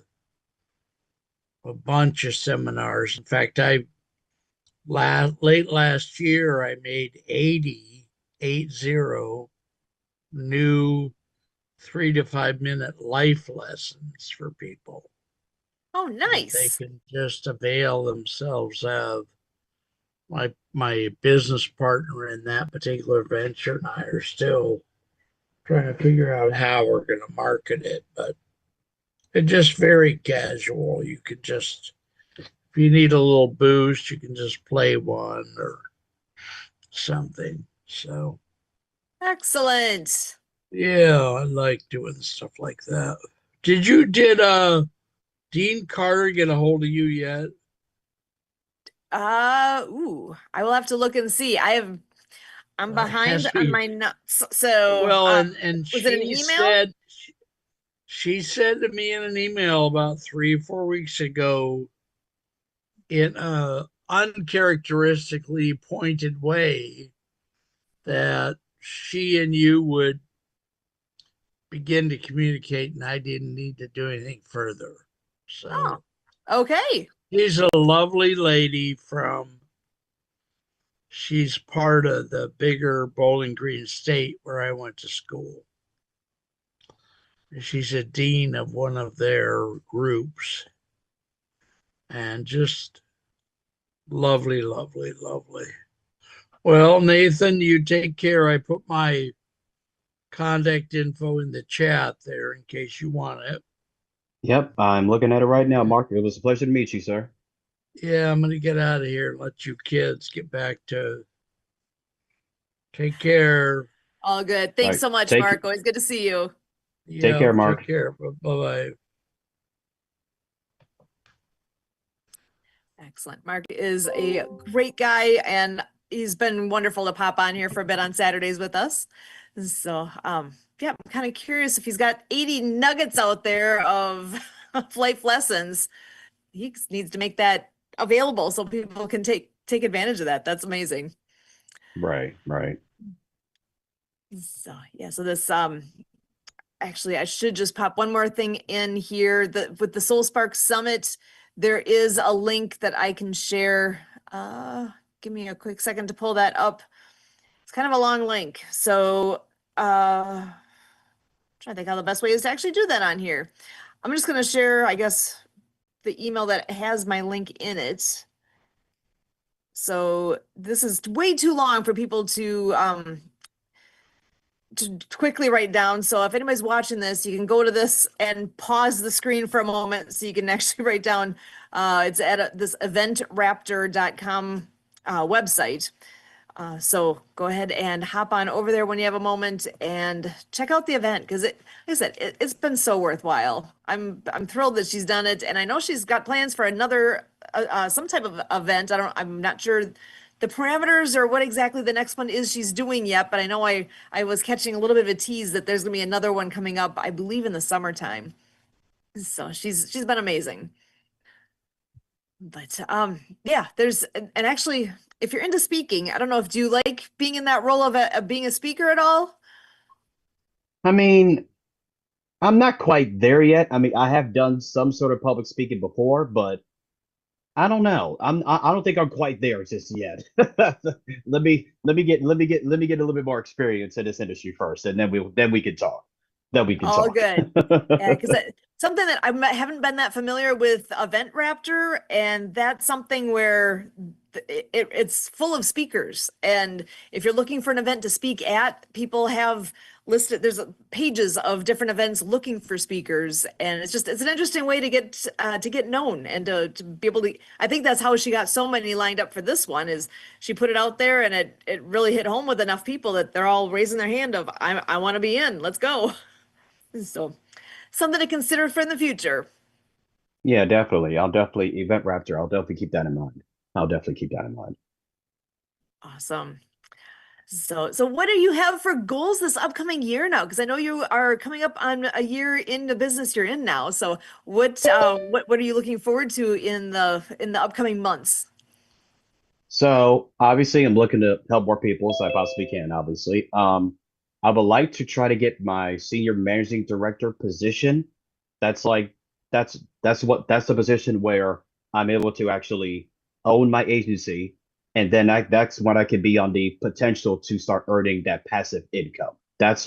S3: a bunch of seminars. In fact, late last year I made 80 new 3 to 5 minute life lessons for people
S1: Oh,
S3: that they
S1: nice.
S3: can just avail themselves of. My business partner in that particular venture and I are still trying to figure out how we're going to market it, but it's just very casual. You could just, if you need a little boost, you can just play one or something. So,
S1: Excellent.
S3: yeah, I like doing stuff like that. Did Dean Carter get a hold of you yet?
S1: I will have to look and see. I'm
S3: It has
S1: behind
S3: to
S1: on
S3: be.
S1: my notes. So,
S3: Well, and
S1: was it an
S3: she
S1: email?
S3: said she said to me in an email about 3 or 4 weeks ago in a uncharacteristically pointed way that she and you would begin to communicate and I didn't need to do anything further.
S1: Oh,
S3: So
S1: okay.
S3: she's a lovely lady she's part of the bigger Bowling Green State where I went to school. She's a dean of one of their groups and just lovely, lovely, lovely. Well, Nathan, you take care. I put my contact info in the chat there in case you want it.
S2: Yep, I'm looking at it right now,
S3: Yeah,
S2: Mark. It was a pleasure to meet you, sir.
S3: yeah, I'm going to get out of here and let you kids get back to take care.
S1: All good.
S2: All
S1: Thanks
S2: right,
S1: so much, Mark. Always good to see you.
S2: take
S3: Yeah,
S2: care,
S3: take
S2: Mark.
S3: care. Bye bye.
S1: Excellent. Mark is a great guy and he's been wonderful to pop on here for a bit on Saturdays with us. So, yeah, I'm kind of curious if he's got 80 nuggets out there of, of life lessons. He needs to make that available so people can take advantage of that. That's amazing.
S2: Right, right.
S1: So, yeah, so this actually I should just pop one more thing in here that with the Soul Spark Summit, there is a link that I can share. Give me a quick second to pull that up. It's kind of a long link. So, trying to think how the best way is to actually do that on here. I'm just going to share, I guess, the email that has my link in it. So this is way too long for people to quickly write down. So if anybody's watching this, you can go to this and pause the screen for a moment so you can actually write down. It's at this eventraptor.com website. So go ahead and hop on over there when you have a moment and check out the event because like I said, it's been so worthwhile. I'm thrilled that she's done it, and I know she's got plans for another some type of event. I'm not sure the parameters or what exactly the next one is she's doing yet, but I know I was catching a little bit of a tease that there's gonna be another one coming up, I believe in the summertime. So she's been amazing. But yeah, there's and actually if you're into speaking, I don't know if do you like being in that role of being a speaker at all?
S2: I mean, I'm not quite there yet. I mean, I have done some sort of public speaking before, but I don't know. I don't think I'm quite there just yet. Let me get a little bit more experience in this industry first, and then we can talk. Then we can
S1: All
S2: talk.
S1: good. Yeah, because something that haven't been that familiar with Event Raptor, and that's something where it's full of speakers. And if you're looking for an event to speak at, people have listed, there's pages of different events looking for speakers, and it's an interesting way to get known and to be able to. I think that's how she got so many lined up for this one. Is she put it out there, and it really hit home with enough people that they're all raising their hand of I want to be in. Let's go. So something to consider for in the future.
S2: Yeah, definitely. I'll definitely Event Raptor. I'll definitely keep that in mind. I'll definitely keep that in mind.
S1: Awesome. So what do you have for goals this upcoming year now? Because I know you are coming up on a year in the business you're in now. So what are you looking forward to in the upcoming months?
S2: So obviously, I'm looking to help more people as I possibly can. Obviously, I would like to try to get my senior managing director position. That's like that's the position where I'm able to actually own my agency, and then that's when I can be on the potential to start earning that passive income. That's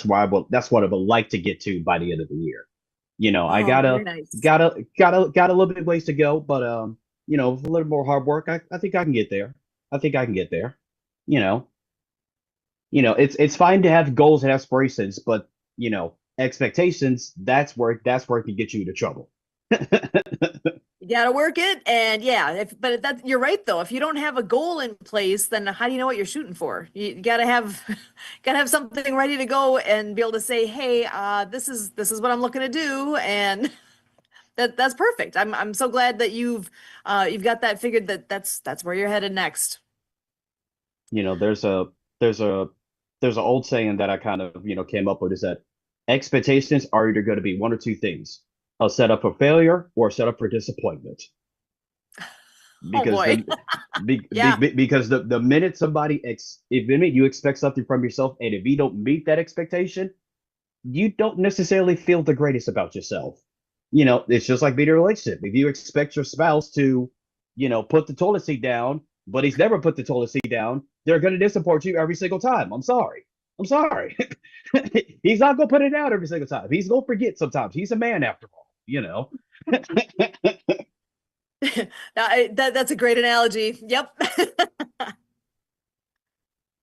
S2: what I would like to get to by the end of the year. I
S1: Oh,
S2: gotta
S1: very nice.
S2: gotta gotta got a little bit ways to go, but with a little more hard work, I think I can get there. I think I can get there. You know, it's fine to have goals and aspirations, but expectations, that's where it can get you into trouble.
S1: You gotta work it, and yeah, but that you're right though. If you don't have a goal in place, then how do you know what you're shooting for? You gotta have gotta have something ready to go and be able to say, hey, this is what I'm looking to do, and that's perfect. I'm so glad that you've got that figured that that's where you're headed next.
S2: You know, there's a there's an old saying that I kind of, came up with is that expectations are either going to be one or two things, a setup for failure or a setup for disappointment.
S1: Oh
S2: Because
S1: boy. Yeah.
S2: because the minute if the minute you expect something from yourself, and if you don't meet that expectation, you don't necessarily feel the greatest about yourself. It's just like being in a relationship. If you expect your spouse to, put the toilet seat down, but he's never put the toilet seat down, they're going to disappoint you every single time. I'm sorry. I'm sorry. He's not going to put it down every single time. He's going to forget sometimes. He's a man after all.
S1: That's a great analogy. Yep.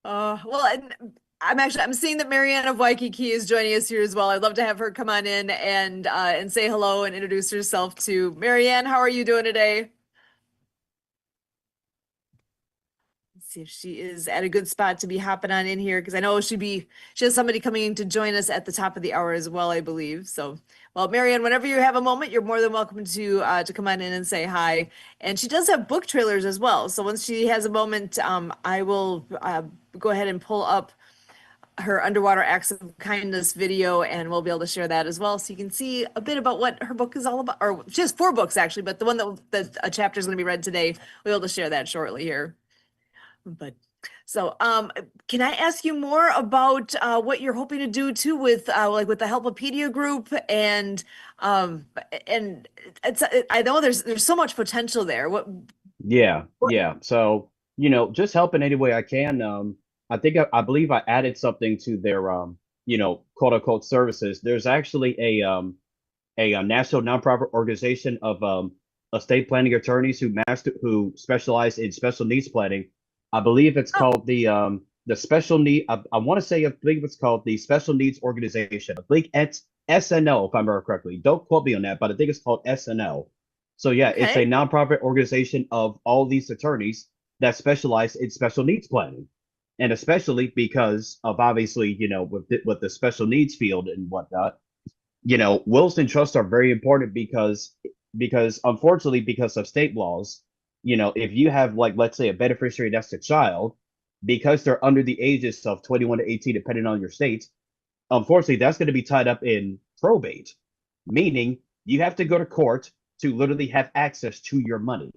S1: Well, and I'm seeing that Marianne of Waikiki is joining us here as well. I'd love to have her come on in and say hello and introduce herself to Marianne. How are you doing today? Let's see if she is at a good spot to be hopping on in here because I know she has somebody coming in to join us at the top of the hour as well, I believe. So, well, Marianne, whenever you have a moment, you're more than welcome to come on in and say hi. And she does have book trailers as well. So once she has a moment, I will go ahead and pull up her underwater acts of kindness video, and we'll be able to share that as well, so you can see a bit about what her book is all about. Or she has four books actually, but the one that a chapter is going to be read today, we'll be able to share that shortly here. But so, can I ask you more about what you're hoping to do too with like with the Helpopedia group um and I know there's so much potential there.
S2: Yeah,
S1: What
S2: yeah. So, just helping any way I can. I believe I added something to their quote unquote services. There's actually a national nonprofit organization of estate planning attorneys who specialize in special needs planning. I believe it's
S1: Oh,
S2: called the special need. I want to say I believe it's called the Special Needs Organization. I think it's SNO if I remember correctly. Don't quote me on that, but I think it's called SNO. So yeah, it's a
S1: okay.
S2: nonprofit organization of all these attorneys that specialize in special needs planning, and especially because of obviously with the special needs field and whatnot, wills and trusts are very important because unfortunately because of state laws, if you have, like, let's say, a beneficiary that's a child, because they're under the ages of 21 to 18 depending on your state, unfortunately that's going to be tied up in probate, meaning you have to go to court to literally have access to your money.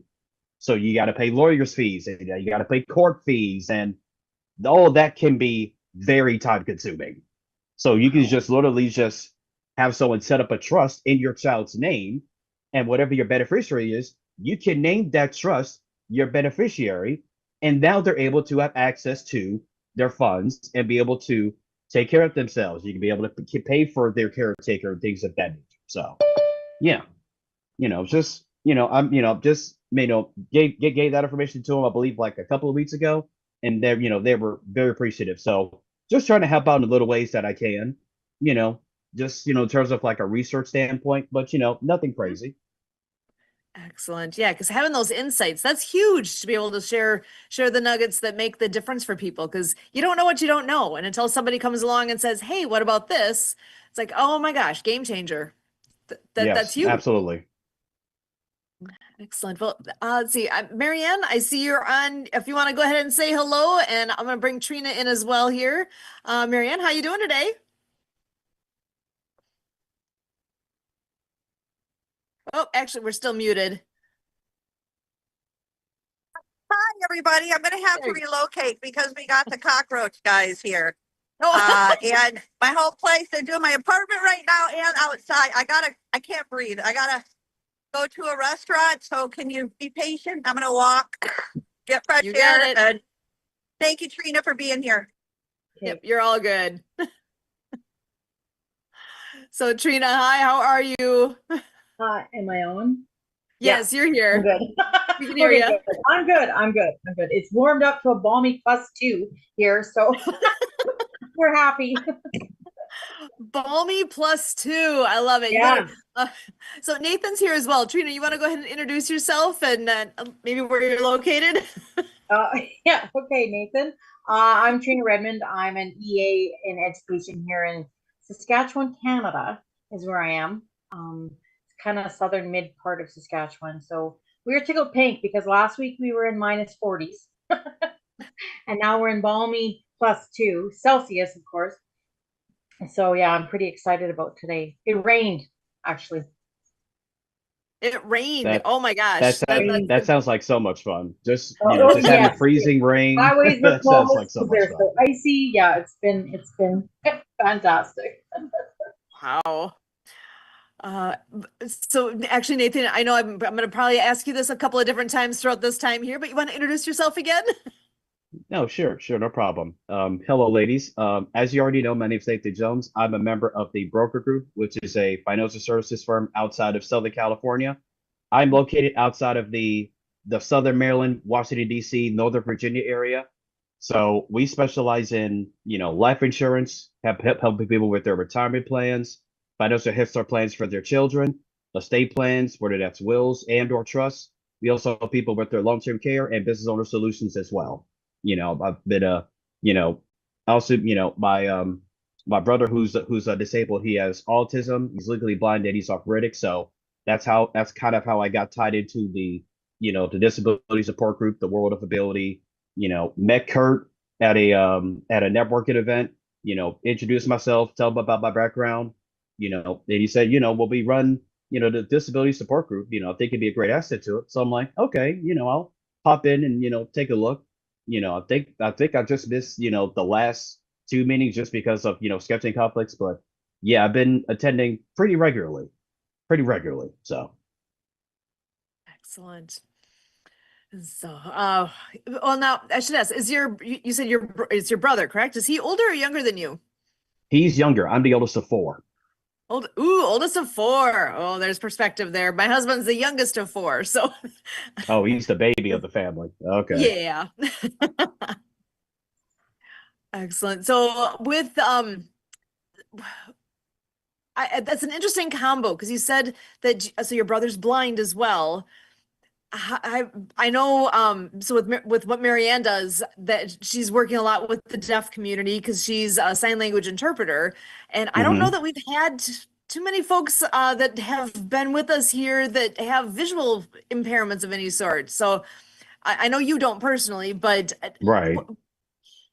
S2: So you got to pay lawyers fees, and you got to pay court fees, and all of that can be very time consuming. So you can
S1: Wow.
S2: just literally just have someone set up a trust in your child's name, and whatever your beneficiary is, you can name that trust your beneficiary, and now they're able to have access to their funds and be able to take care of themselves. You can be able to pay for their caretaker and things of that nature. So, yeah, just I'm just gave that information to them. I believe like a couple of weeks ago, and they were very appreciative. So, just trying to help out in the little ways that I can, you know, just in terms of like a research standpoint, but nothing crazy.
S1: Excellent. Yeah, because having those insights, that's huge to be able to share the nuggets that make the difference for people because you don't know what you don't know. And until somebody comes along and says, "Hey, what about this?" It's like, "Oh my gosh, game changer." That's
S2: Yes,
S1: huge.
S2: absolutely.
S1: Excellent. Well, let's see. Marianne, I see you're on. If you want to go ahead and say hello, and I'm going to bring Trina in as well here. Marianne, how you doing today? Oh, actually, we're still muted.
S4: Hi, everybody. I'm going to have to
S1: There you-
S4: relocate because we got the cockroach guys here.
S1: Oh,
S4: And my whole place, they're doing my apartment right now and outside. I can't breathe. I gotta go to a restaurant. So can you be patient? I'm going to walk, get fresh
S1: you got
S4: air.
S1: it.
S4: And thank you, Trina, for being here.
S1: Yep, you're all good. So, Trina, hi, how are you?
S5: Am I on?
S1: Yes, you're
S5: I'm
S1: here.
S5: good.
S1: We can hear
S5: Okay,
S1: you.
S5: good. I'm good. I'm good. I'm good. It's warmed up to a balmy +2 here, so we're happy.
S1: Balmy +2. I love it.
S5: Yeah.
S1: So Nathan's here as well. Trina, you want to go ahead and introduce yourself and maybe where you're located?
S5: Uh, yeah. Okay, Nathan. I'm Trina Redmond. I'm an EA in education here in Saskatchewan, Canada, is where I am. It's kind of southern mid part of Saskatchewan. So we were tickled pink because last week we were in -40s, and now we're in balmy +2 Celsius, of course. So yeah, I'm pretty excited about today. It rained, actually.
S1: It rained.
S2: That
S1: Oh my
S2: that
S1: gosh.
S2: that
S5: Rained.
S2: that sounds like so much fun. Just
S5: Oh
S2: just having
S5: yes,
S2: freezing rain.
S5: highways were
S2: That sounds like
S5: closed
S2: so
S5: because
S2: much
S5: they're
S2: fun.
S5: so icy. Yeah, it's been fantastic.
S1: Wow. So actually, Nathan, I know I'm going to probably ask you this a couple of different times throughout this time here, but you want to introduce yourself again?
S2: No, sure, no problem. Hello, ladies. As you already know, my name's Nathan Jones. I'm a member of the Broker Group, which is a financial services firm outside of Southern California. I'm located outside of the Southern Maryland, Washington, D.C., Northern Virginia area. So we specialize in, life insurance, helping people with their retirement plans, financial head start plans for their children, estate plans, whether that's wills and or trusts. We also help people with their long-term care and business owner solutions as well. I've been also, my brother who's disabled, he has autism, he's legally blind and he's arthritic. So that's kind of how I got tied into the disability support group, the World of Ability, met Kurt at a networking event, introduced myself, tell him about my background, and he said, well, we run, the disability support group, I think it'd be a great asset to it. So I'm like, okay, I'll pop in and, take a look. I think I just missed, the last two meetings just because of, scheduling conflicts, but yeah, I've been attending pretty regularly. So
S1: Excellent. So, well, now I should ask, you said it's your brother, correct? Is he older or younger than you?
S2: he's younger. I'm the oldest of four.
S1: Oldest of four. Oh, there's perspective there. My husband's the youngest of four, so
S2: Oh, he's the baby of the family. Okay.
S1: yeah. Excellent. So with that's an interesting combo because you said that so your brother's blind as well. I know so with what Marianne does that she's working a lot with the deaf community because she's a sign language interpreter, and I don't know
S2: Hmm.
S1: that we've had too many folks that have been with us here that have visual impairments of any sort. So I know you don't personally, but
S2: Right.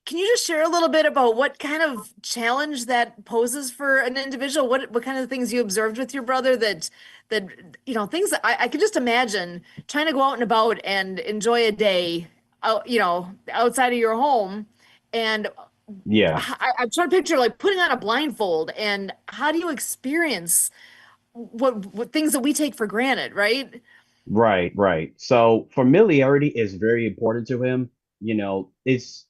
S1: can you just share a little bit about what kind of challenge that poses for an individual? What kind of things you observed with your brother that things that I can just imagine trying to go out and about and enjoy a day out outside of your home and
S2: Yeah.
S1: I'm trying to picture like putting on a blindfold and how do you experience what things that we take for granted, right?
S2: Right, right. So familiarity is very important to him. You know, it's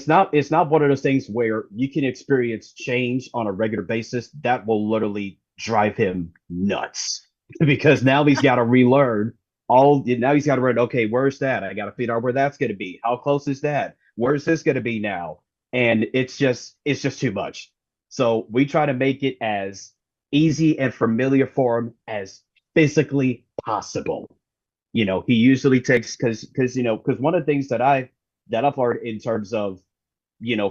S2: not one of those things where you can experience change on a regular basis that will literally drive him nuts because now he's got to relearn now he's got to learn, okay, where's that? I got to figure out where that's going to be. How close is that? Where's this going to be now? And it's just too much. So we try to make it as easy and familiar for him as physically possible. He usually takes because one of the things that I've learned in terms of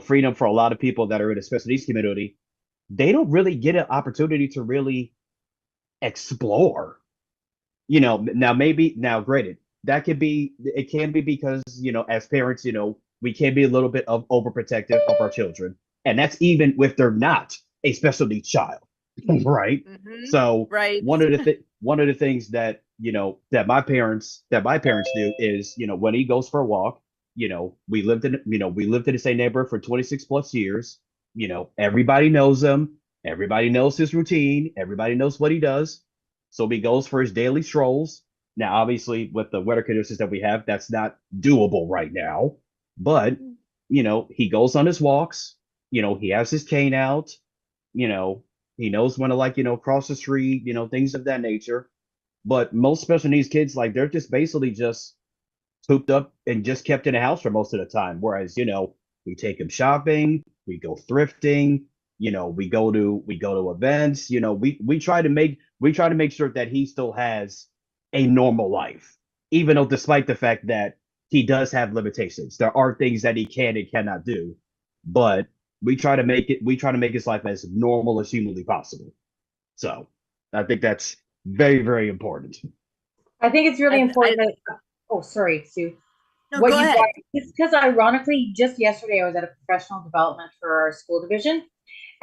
S2: freedom for a lot of people that are in the special needs community, they don't really get an opportunity to really explore. Now maybe now granted, it can be because as parents, we can be a little bit of overprotective of our children, and that's even if they're not a special needs child. Right. So
S1: Right.
S2: one of the things that that my parents do is when he goes for a walk, we lived in the same neighborhood for 26 plus years. Everybody knows him, everybody knows his routine, everybody knows what he does. So he goes for his daily strolls. Now obviously with the weather conditions that we have, that's not doable right now, but he goes on his walks. He has his cane out. you know he knows when to cross the street, things of that nature. But most special needs kids, like, they're just basically just cooped up and just kept in the house for most of the time. Whereas, we take them shopping, we go thrifting, we go to events. We try to make sure that he still has a normal life, even though despite the fact that he does have limitations, there are things that he can and cannot do. But we try to make his life as normal as humanly possible. So I think that's very, very important.
S5: I think it's really
S1: I
S5: important that, oh, sorry, Sue.
S1: no,
S5: What
S1: go
S5: you
S1: ahead.
S5: brought, it's because ironically, just yesterday I was at a professional development for our school division.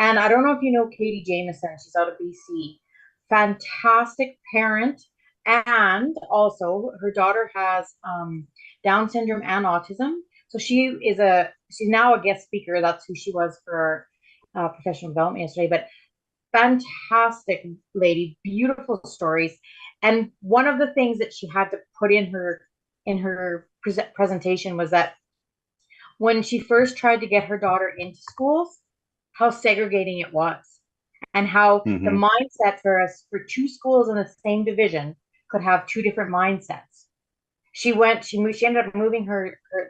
S5: And I don't know if you know Katie Jameson, she's out of BC. Fantastic parent. And also her daughter has Down syndrome and autism. So she's now a guest speaker. That's who she was for professional development yesterday. But fantastic lady, beautiful stories. And one of the things that she had to put in her presentation was that when she first tried to get her daughter into schools, how segregating it was, and how the
S2: Hmm.
S5: mindset for us for two schools in the same division could have two different mindsets. She ended up moving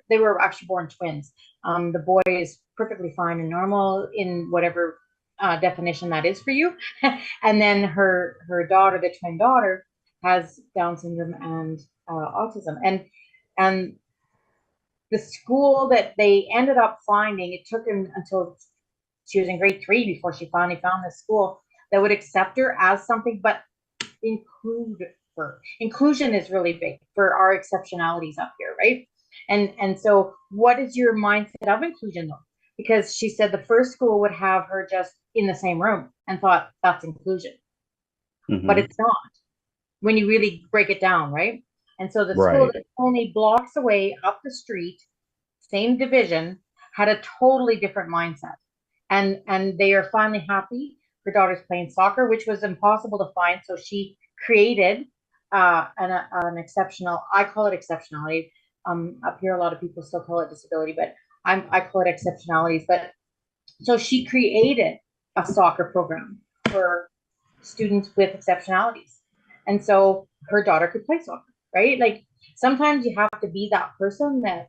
S5: they were actually born twins. The boy is perfectly fine and normal in whatever definition that is for you. And then her daughter, the twin daughter, has Down syndrome and autism. And the school that they ended up finding, it took him until she was in grade 3 before she finally found this school that would accept her as something, but include her. Inclusion is really big for our exceptionalities up here, right? And so what is your mindset of inclusion though? Because she said the first school would have her just in the same room and thought that's inclusion, but
S2: Hmm.
S5: it's not when you really break it down, right? And so the school
S2: Right.
S5: that only blocks away up the street, same division, had a totally different mindset. And they are finally happy. Her daughter's playing soccer, which was impossible to find. So she created an exceptional, I call it exceptionality. Up here, a lot of people still call it disability, but I call it exceptionalities. But so she created a soccer program for students with exceptionalities. And so her daughter could play soccer, right? Like sometimes you have to be that person that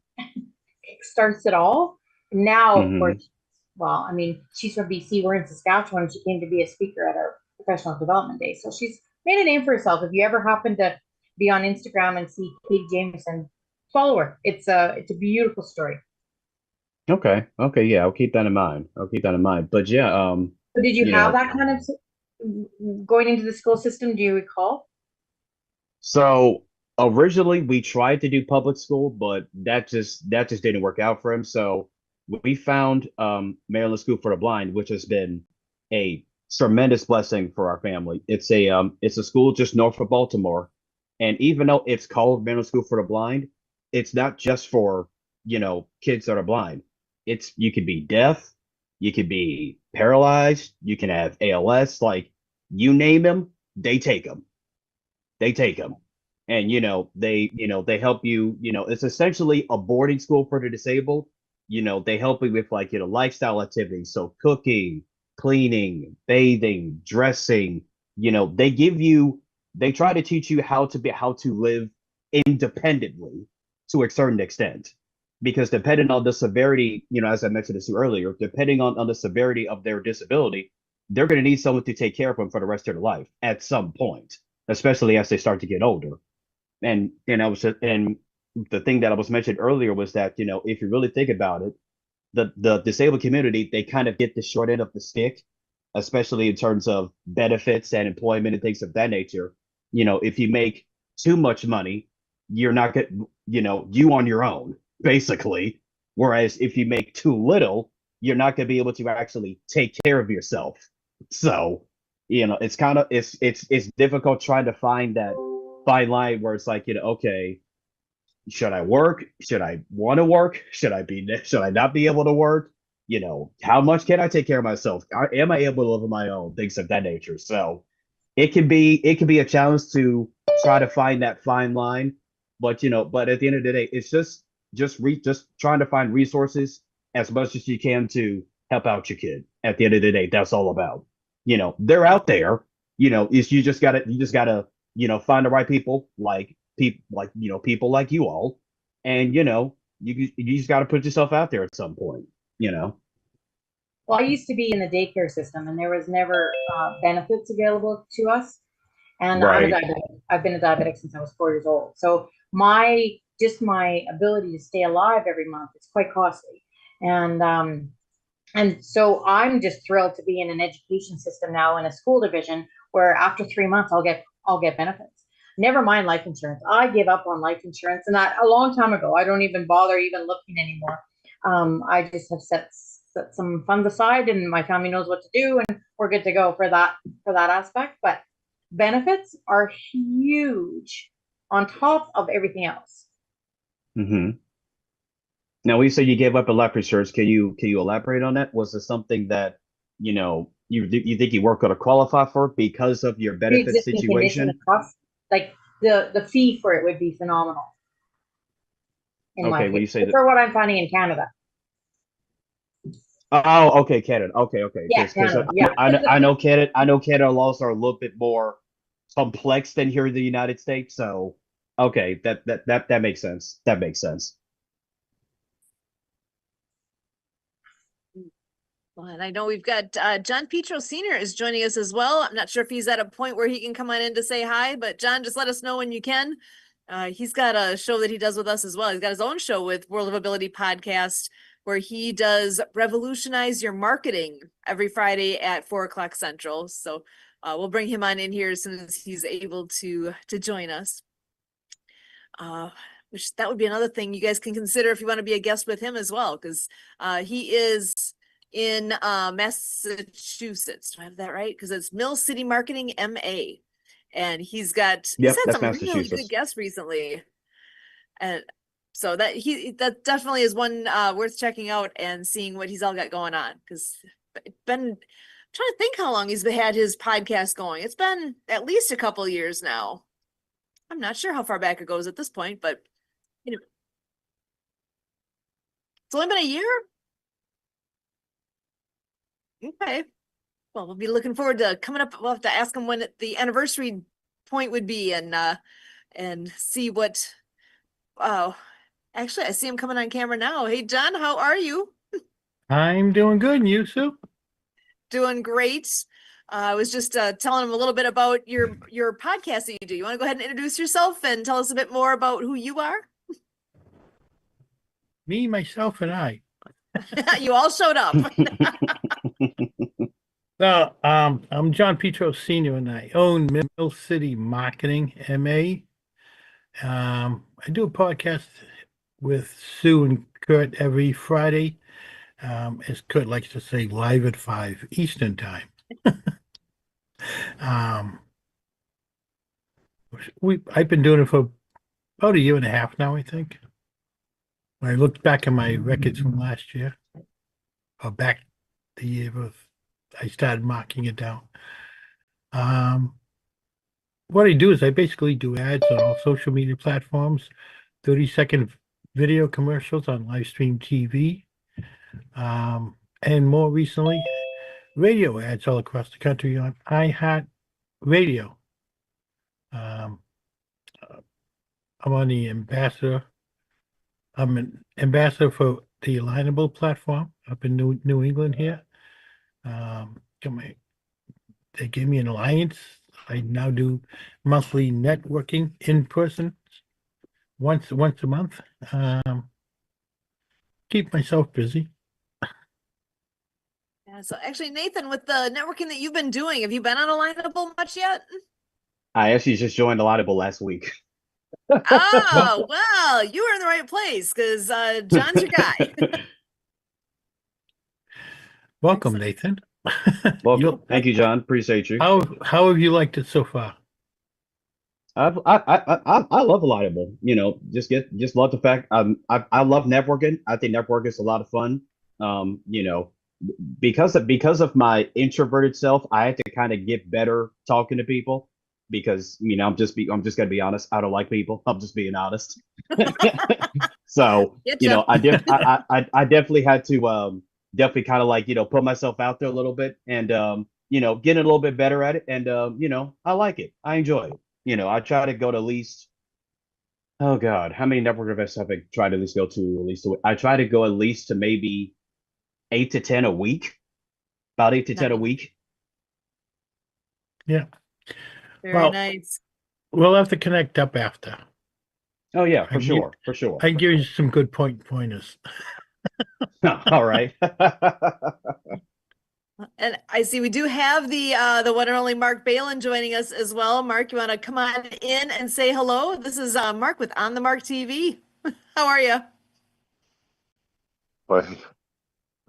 S5: starts it all. Now, of
S2: Hmm.
S5: course, well, I mean, she's from BC. We're in Saskatchewan. She came to be a speaker at our professional development day. So she's made a name for herself. If you ever happen to be on Instagram and see Katie Jameson, follow her. It's a beautiful story.
S2: Okay. Okay. Yeah, I'll keep that in mind. I'll keep that in mind. But yeah,
S5: So did you
S2: you
S5: have
S2: know,
S5: that kind of going into the school system? Do you recall?
S2: so originally we tried to do public school, but that just didn't work out for him. So we found Maryland School for the Blind, which has been a tremendous blessing for our family. It's a school just north of Baltimore. And even though it's called Maryland School for the Blind, it's not just for, kids that are blind. you could be deaf, you could be paralyzed, you can have ALS, like you name them, they take them. They take them. And they help you, it's essentially a boarding school for the disabled. They help you with like, lifestyle activities. So cooking, cleaning, bathing, dressing, they try to teach you how to live independently to a certain extent. Because depending on the severity, as I mentioned this earlier, depending on the severity of their disability, they're going to need someone to take care of them for the rest of their life at some point, especially as they start to get older. And the thing that I was mentioned earlier was that, if you really think about it, the disabled community, they kind of get the short end of the stick, especially in terms of benefits and employment and things of that nature. If you make too much money, you're not getting, you on your own, basically. Whereas if you make too little, you're not going to be able to actually take care of yourself. So, it's kind of it's difficult trying to find that fine line where it's like, okay, should I work? Should I want to work? Should I not be able to work? How much can I take care of myself? Am I able to live on my own? Things of that nature. So it can be a challenge to try to find that fine line. But at the end of the day, it's just trying to find resources as much as you can to help out your kid. At the end of the day, that's all about. They're out there. Is you just gotta find the right people, people like you all, and you just got to put yourself out there at some point.
S5: Well, I used to be in the daycare system, and there was never benefits available to us. And I'm a
S2: Right.
S5: diabetic. I've been a diabetic since I was 4 years old. So my ability to stay alive every month is quite costly. And so I'm just thrilled to be in an education system now in a school division where after 3 months I'll get benefits. Never mind life insurance. I give up on life insurance, and that a long time ago. I don't even bother even looking anymore. I just have set some funds aside, and my family knows what to do, and we're good to go for that aspect. But benefits are huge on top of everything else.
S2: Hmm. Now, when you say you gave up a life insurance, can you elaborate on that? Was it something that you think you weren't going to qualify for because of your benefit
S5: Pre-existing condition, the
S2: situation?
S5: cost, like the fee for it would be phenomenal in my
S2: Okay, when
S5: opinion,
S2: you say that.
S5: for what I'm finding in Canada.
S2: Oh, okay, Canada. Okay.
S5: Yeah,
S2: Because
S5: Canada. Yeah.
S2: I know Canada laws are a little bit more complex than here in the United States. So, okay, that makes sense. That makes sense.
S1: Well, and I know we've got John Petro Sr. is joining us as well. I'm not sure if he's at a point where he can come on in to say hi, but John, just let us know when you can. He's got a show that he does with us as well. He's got his own show with World of Ability podcast where he does revolutionize your marketing every Friday at 4 o'clock Central. So we'll bring him on in here as soon as he's able to join us. Which that would be another thing you guys can consider if you want to be a guest with him as well, because he is in Massachusetts. Do I have that right? Because it's Mill City Marketing MA. And he's had
S2: Yep, that's
S1: some really good
S2: Massachusetts.
S1: guests recently. And so that definitely is one worth checking out and seeing what he's all got going on. Because been trying to think how long he's had his podcast going. It's been at least a couple years now. I'm not sure how far back it goes at this point, but it's only been a year. Okay. Well, we'll be looking forward to coming up. We'll have to ask him when the anniversary point would be and see what. Oh, actually, I see him coming on camera now. Hey, John, how are you?
S6: I'm doing good, and you, Sue?
S1: Doing great. I was just telling him a little bit about your podcast that you do. You want to go ahead and introduce yourself and tell us a bit more about who you are?
S6: Me, myself, and I.
S1: You all showed up.
S6: So, I'm John Petro Sr., and I own Mill City Marketing MA. I do a podcast with Sue and Kurt every Friday. As Kurt likes to say, live at 5 Eastern time. Um, I've been doing it for about a year and a half now, I think. when I looked back at my records from last year, or back the year of, I started marking it down. Um, what I do is I basically do ads on all social media platforms, 30-second video commercials on live stream TV, and more recently, radio ads all across the country on iHeart Radio. Um, I'm on the ambassador. I'm an ambassador for the Alignable platform up in New England here. Got my, they gave me an alliance. I now do monthly networking in person once a month. Keep myself busy.
S1: Yeah, so actually, Nathan, with the networking that you've been doing, have you been on Alignable much yet?
S2: I actually just joined Audible last week.
S1: Oh, well, you were in the right place because John's your guy.
S6: Welcome,
S1: Excellent.
S6: Nathan.
S2: Welcome. Thank you, John. Appreciate you.
S6: How have you liked it so far?
S2: I love Audible. You know, just love the fact I love networking. I think networking is a lot of fun. You know, because of my introverted self, I had to kind of get better talking to people because you know I'm just gonna be honest. I don't like people. I'm just being honest. So you
S1: Getcha.
S2: know, I definitely had to definitely kind of like you know put myself out there a little bit and you know get a little bit better at it and you know I like it. I enjoy it. You know, I try to go to at least, oh God, how many network events have I tried to at least go to at least I try to go at least to maybe 8 to 10 a week, about 8 to 10 a
S1: Nice.
S2: week.
S6: Yeah.
S1: Very
S6: Well,
S1: nice.
S6: we'll have to connect up after.
S2: Oh yeah,
S6: I can,
S2: for sure.
S6: I can give you some good pointers.
S2: All right.
S1: And I see we do have the one and only Mark Balin joining us as well. Mark, you want to come on in and say hello? This is Mark with On the Mark TV. How are you?
S7: But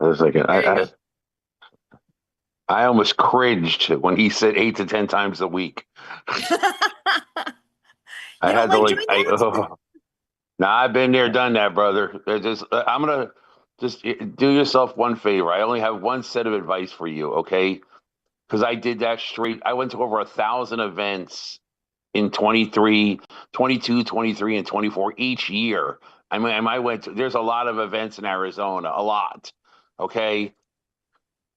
S7: I was like,
S1: There you go.
S7: I almost cringed when he said 8 to 10 times a week. I
S1: You don't
S7: had to
S1: like
S7: like,
S1: doing that?
S7: nah, I've been there, done that, brother. I'm gonna just do yourself one favor. I only have one set of advice for you, okay? Because I did that straight. I went to over 1,000 events in 23, 22, 23, and 24 each year. I mean, I went to, there's a lot of events in Arizona, a lot. Okay.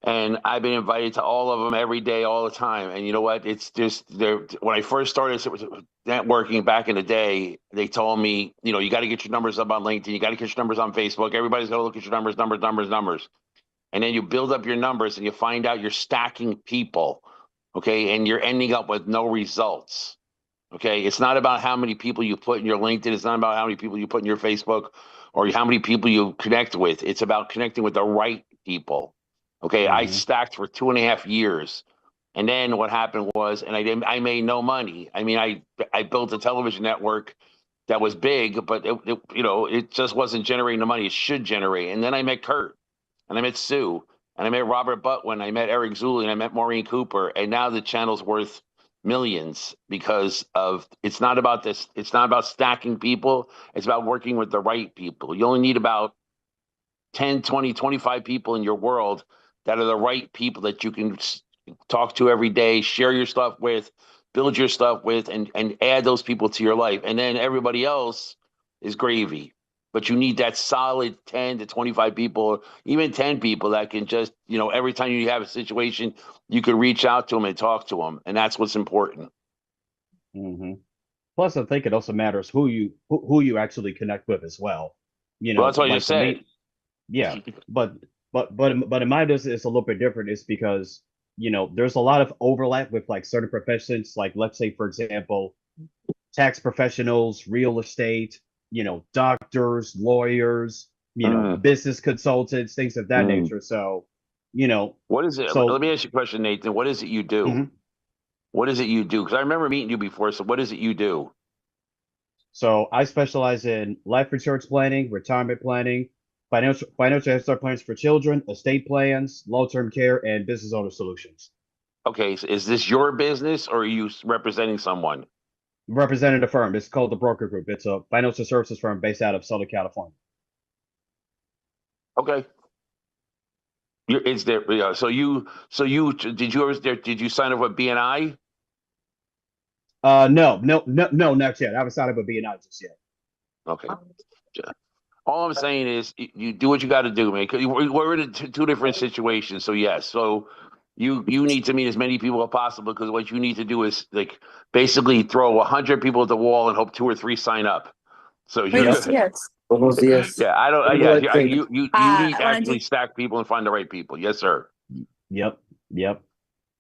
S7: And I've been invited to all of them every day, all the time. And you know what? It's just there. When I first started networking back in the day, they told me, you know, you got to get your numbers up on LinkedIn. You got to get your numbers on Facebook. Everybody's got to look at your numbers. And then you build up your numbers and you find out you're stacking people. Okay. And you're ending up with no results. Okay. It's not about how many people you put in your LinkedIn. It's not about how many people you put in your Facebook or how many people you connect with. It's about connecting with the right people. Okay. I
S2: Hmm.
S7: stacked for 2.5 years. And then what happened was, and I made no money. I mean, I built a television network that was big, but you know, it just wasn't generating the money it should generate. And then I met Kurt and I met Sue and I met Robert Butwin, I met Eric Zuley, and I met Maureen Cooper. And now the channel's worth millions because of it's not about this, it's not about stacking people, it's about working with the right people. You only need about 10, 20, 25 people in your world that are the right people that you can talk to every day, share your stuff with, build your stuff with, and add those people to your life. And then everybody else is gravy. But you need that solid 10 to 25 people, even 10 people that can just, you know, every time you have a situation, you can reach out to them and talk to them. And that's what's important.
S2: Hmm. Plus, I think it also matters who you actually connect with as well. You
S7: Well,
S2: know,
S7: that's what I
S2: like
S7: just
S2: for
S7: said.
S2: me, yeah, but but in my business it's a little bit different. It's because you know there's a lot of overlap with like certain professions. Like let's say for example, tax professionals, real estate, you know, doctors, lawyers, you know,
S7: Mm,
S2: business consultants, things of that
S7: mm.
S2: nature. So, you know,
S7: What is it? Let
S2: so
S7: me ask you a question, Nathan. What is it you do?
S2: mhm.
S7: What is it you do? Because I remember meeting you before. So what is it you do?
S2: So I specialize in life insurance planning, retirement planning, financial health plans for children, estate plans, long-term care, and business owner solutions.
S7: Okay, so is this your business or are you representing someone?
S2: Represented a firm. It's called the Broker Group. It's a financial services firm based out of Southern California.
S7: Okay. It's there. Yeah. So you did you sign up with BNI?
S2: No, not yet. I haven't signed up with BNI just yet.
S7: Okay. All I'm saying is you do what you got to do, man. 'Cause we're in two different situations. So yes, so you need to meet as many people as possible because what you need to do is like basically throw 100 people at the wall and hope 2 or 3 sign up. So you're
S2: Yep.
S7: good.
S4: Yes.
S8: Buenos dias.
S7: Yeah, I don't.
S8: What do
S7: Yeah,
S8: I think?
S7: you need to
S4: I wanna
S7: actually
S4: do-
S7: stack people and find the right people. Yes, sir.
S2: Yep.
S7: Yeah.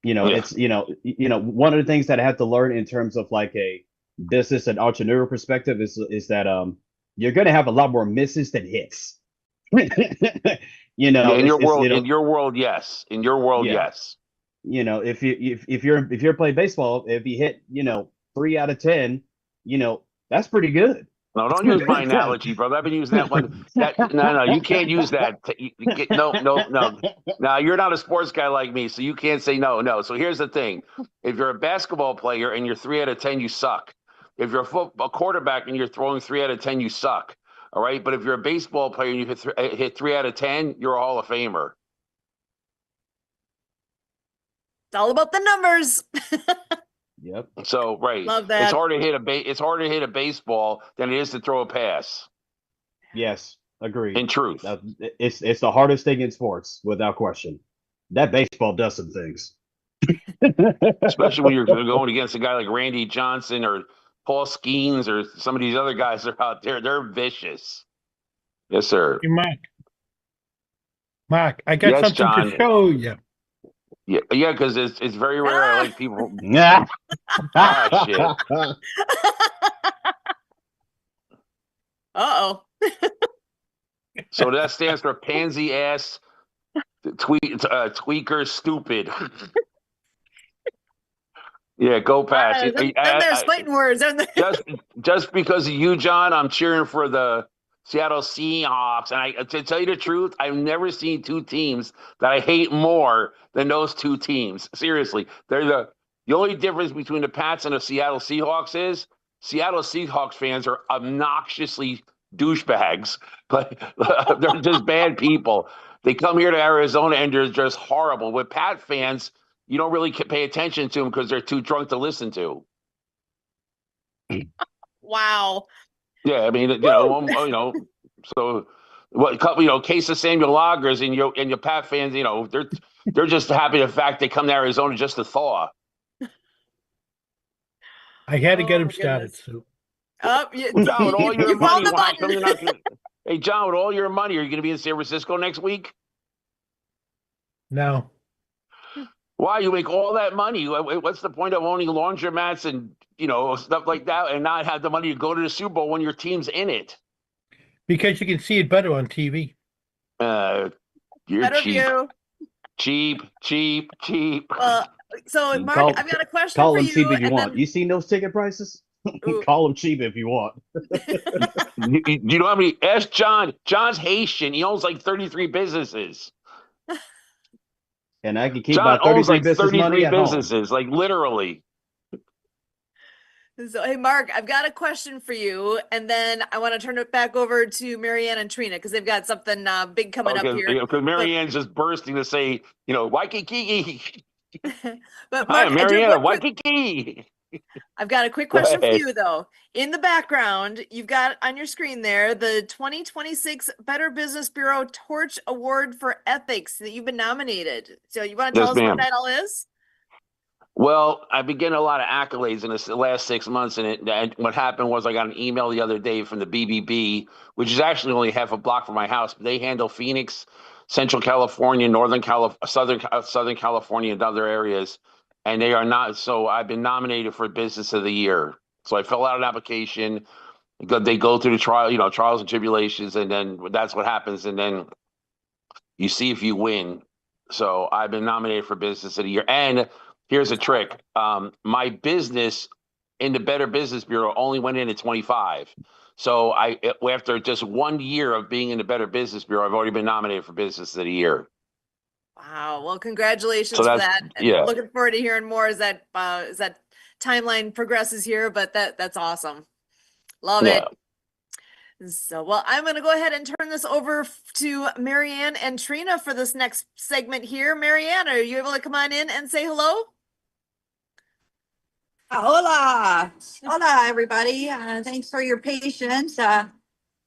S2: It's one of the things that I had to learn in terms of like a business and entrepreneurial perspective is that you're gonna have a lot more misses than hits.
S7: Yeah, in your
S2: it's
S7: world, yes. In your world,
S2: yeah.
S7: yes.
S2: If you're playing baseball, if you hit 3 out of 10, that's pretty good.
S7: No, don't use my analogy, brother. I've been using that one. No, you can't use that. No, you're not a sports guy like me, so you can't say no. So here's the thing: if you're a basketball player and you're 3 out of 10, you suck. If you're a quarterback and you're throwing 3 out of 10, you suck. All right, but if you're a baseball player and you hit 3 out of 10, you're a Hall of Famer.
S1: It's all about the numbers.
S2: Yep.
S7: So right,
S1: Love that.
S7: it's harder to hit a baseball than it is to throw a pass.
S2: Yes, agreed.
S7: In truth.
S2: It's the hardest thing in sports, without question. That baseball does some things.
S7: Especially when you're going against a guy like Randy Johnson or Paul Skeens or some of these other guys that are out there. They're vicious. Yes, sir.
S6: Hey, Mark, I got
S7: Yes,
S6: something
S7: John.
S6: to show you.
S7: Yeah, because it's very rare. I like people.
S2: Yeah.
S7: Ah, shit.
S1: Uh-oh.
S7: So that stands for pansy ass tweaker stupid. Yeah, go pass.
S1: Then there's fighting words.
S7: Just because of you, John, I'm cheering for the Seattle Seahawks. And to tell you the truth, I've never seen 2 teams that I hate more than those 2 teams. Seriously, they're the only difference between the Pats and the Seattle Seahawks is Seattle Seahawks fans are obnoxiously douchebags, but they're just bad people. They come here to Arizona and they're just horrible. With Pat fans, you don't really pay attention to them because they're too drunk to listen to.
S1: Wow.
S7: Yeah, I mean, so case of Samuel Loggers and your Pat fans, they're just happy the fact they come to Arizona just to thaw.
S6: I had to get
S1: Oh,
S6: him
S1: my
S6: started,
S1: goodness.
S6: Sue.
S1: Oh,
S7: John, with all your
S1: you
S7: money,
S1: found the
S7: why come
S1: button.
S7: you're not gonna, hey, John, with all your money, are you going to be in San Francisco next week?
S6: No.
S7: Why? You make all that money. What's the point of owning laundromats and, stuff like that and not have the money to go to the Super Bowl when your team's in it?
S6: Because you can see it better on TV.
S7: You're
S1: Better
S7: cheap.
S1: view.
S7: Cheap.
S1: Well, so
S2: You
S1: Mark,
S2: call-
S1: I've got a question
S2: Call
S1: for
S2: them
S1: you.
S2: cheap if you
S1: and
S2: want.
S1: then-
S2: You seen those ticket prices?
S1: Ooh.
S2: Call them cheap if you want.
S7: You know how many? Ask John. John's Haitian. He owns like 33 businesses.
S2: And I can keep
S7: John
S2: my
S7: owns
S2: 33
S7: like
S2: business
S7: 33
S2: money at home.
S7: businesses, like literally.
S1: So, hey, Mark, I've got a question for you, and then I want to turn it back over to Marianne and Trina because they've got something big coming up here.
S7: Because Marianne's just bursting to say, Waikiki.
S1: But
S7: Hi,
S1: Mark,
S7: Marianne, Waikiki.
S1: I've got a quick
S7: Go
S1: question for
S7: ahead.
S1: you, though. In the background, you've got on your screen there the 2026 Better Business Bureau Torch Award for Ethics that you've been nominated. So you want to tell
S7: Yes,
S1: us what
S7: ma'am.
S1: that all is?
S7: Well, I've been getting a lot of accolades in the last 6 months, and what happened was I got an email the other day from the BBB, which is actually only half a block from my house, but they handle Phoenix, Central California, Southern California, and other areas, and they are not. So I've been nominated for Business of the Year. So I fill out an application. They go through the trials and tribulations, and then that's what happens, and then you see if you win. So I've been nominated for Business of the Year, and here's a trick. My business in the Better Business Bureau only went in at 25. So after just 1 year of being in the Better Business Bureau, I've already been nominated for Business of the Year.
S1: Wow. Well, congratulations
S7: So
S1: for
S7: that's-
S1: that. And
S7: yeah.
S1: looking forward to hearing more as that timeline progresses here, but that's awesome. Love it.
S7: Yeah.
S1: So, well, I'm going to go ahead and turn this over to Marianne and Trina for this next segment here. Marianne, are you able to come on in and say hello?
S4: Hola, hola, everybody. Thanks for your patience.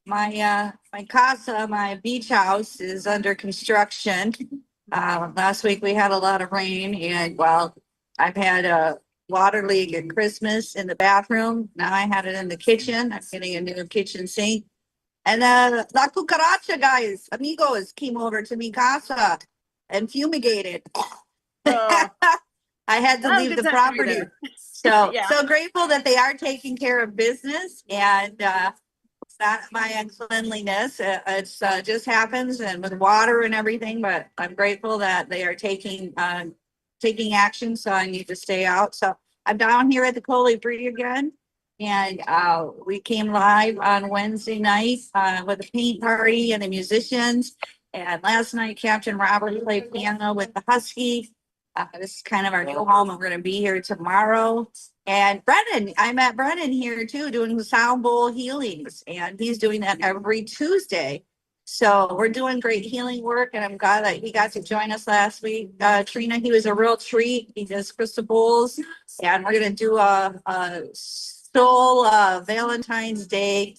S4: My casa, my beach house, is under construction. Last week we had a lot of rain, and well, I've had a water leak at Christmas in the bathroom. Now I had it in the kitchen. I'm getting a new kitchen sink. And La Cucaracha guys, amigos, came over to mi casa and fumigated.
S1: Oh,
S4: I had to
S1: oh,
S4: leave
S1: good
S4: the
S1: time to be
S4: property.
S1: there.
S4: So
S1: Yeah.
S4: so grateful that they are taking care of business, and it's not my uncleanliness. It's just happens, and with water and everything. But I'm grateful that they are taking action. So I need to stay out. So I'm down here at the Colibri again, and we came live on Wednesday night with a paint party and the musicians. And last night, Captain Robert played piano with the Husky. This is kind of our new home. I'm going to be here tomorrow. And Brennan, I met Brennan here too, doing the sound bowl healings, and he's doing that every Tuesday. So we're doing great healing work, and I'm glad that he got to join us last week. Trina, he was a real treat. He does crystal bowls, and we're going to do a soul Valentine's Day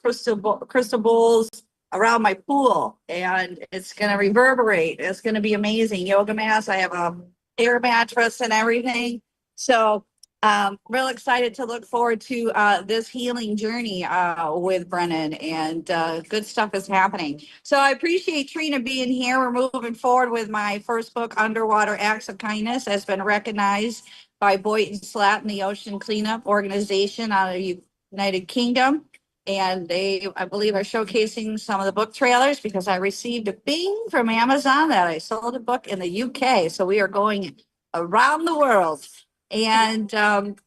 S4: crystal bowls around my pool, and it's going to reverberate. It's going to be amazing. Yoga mats. I have a air mattress and everything. So real excited to look forward to this healing journey with Brennan, and good stuff is happening. So I appreciate Trina being here. We're moving forward with my first book, Underwater Acts of Kindness, has been recognized by Boynton Slat and the Ocean Cleanup Organization out of the United Kingdom. And they, I believe, are showcasing some of the book trailers because I received a bing from Amazon that I sold a book in the UK. So we are going around the world. And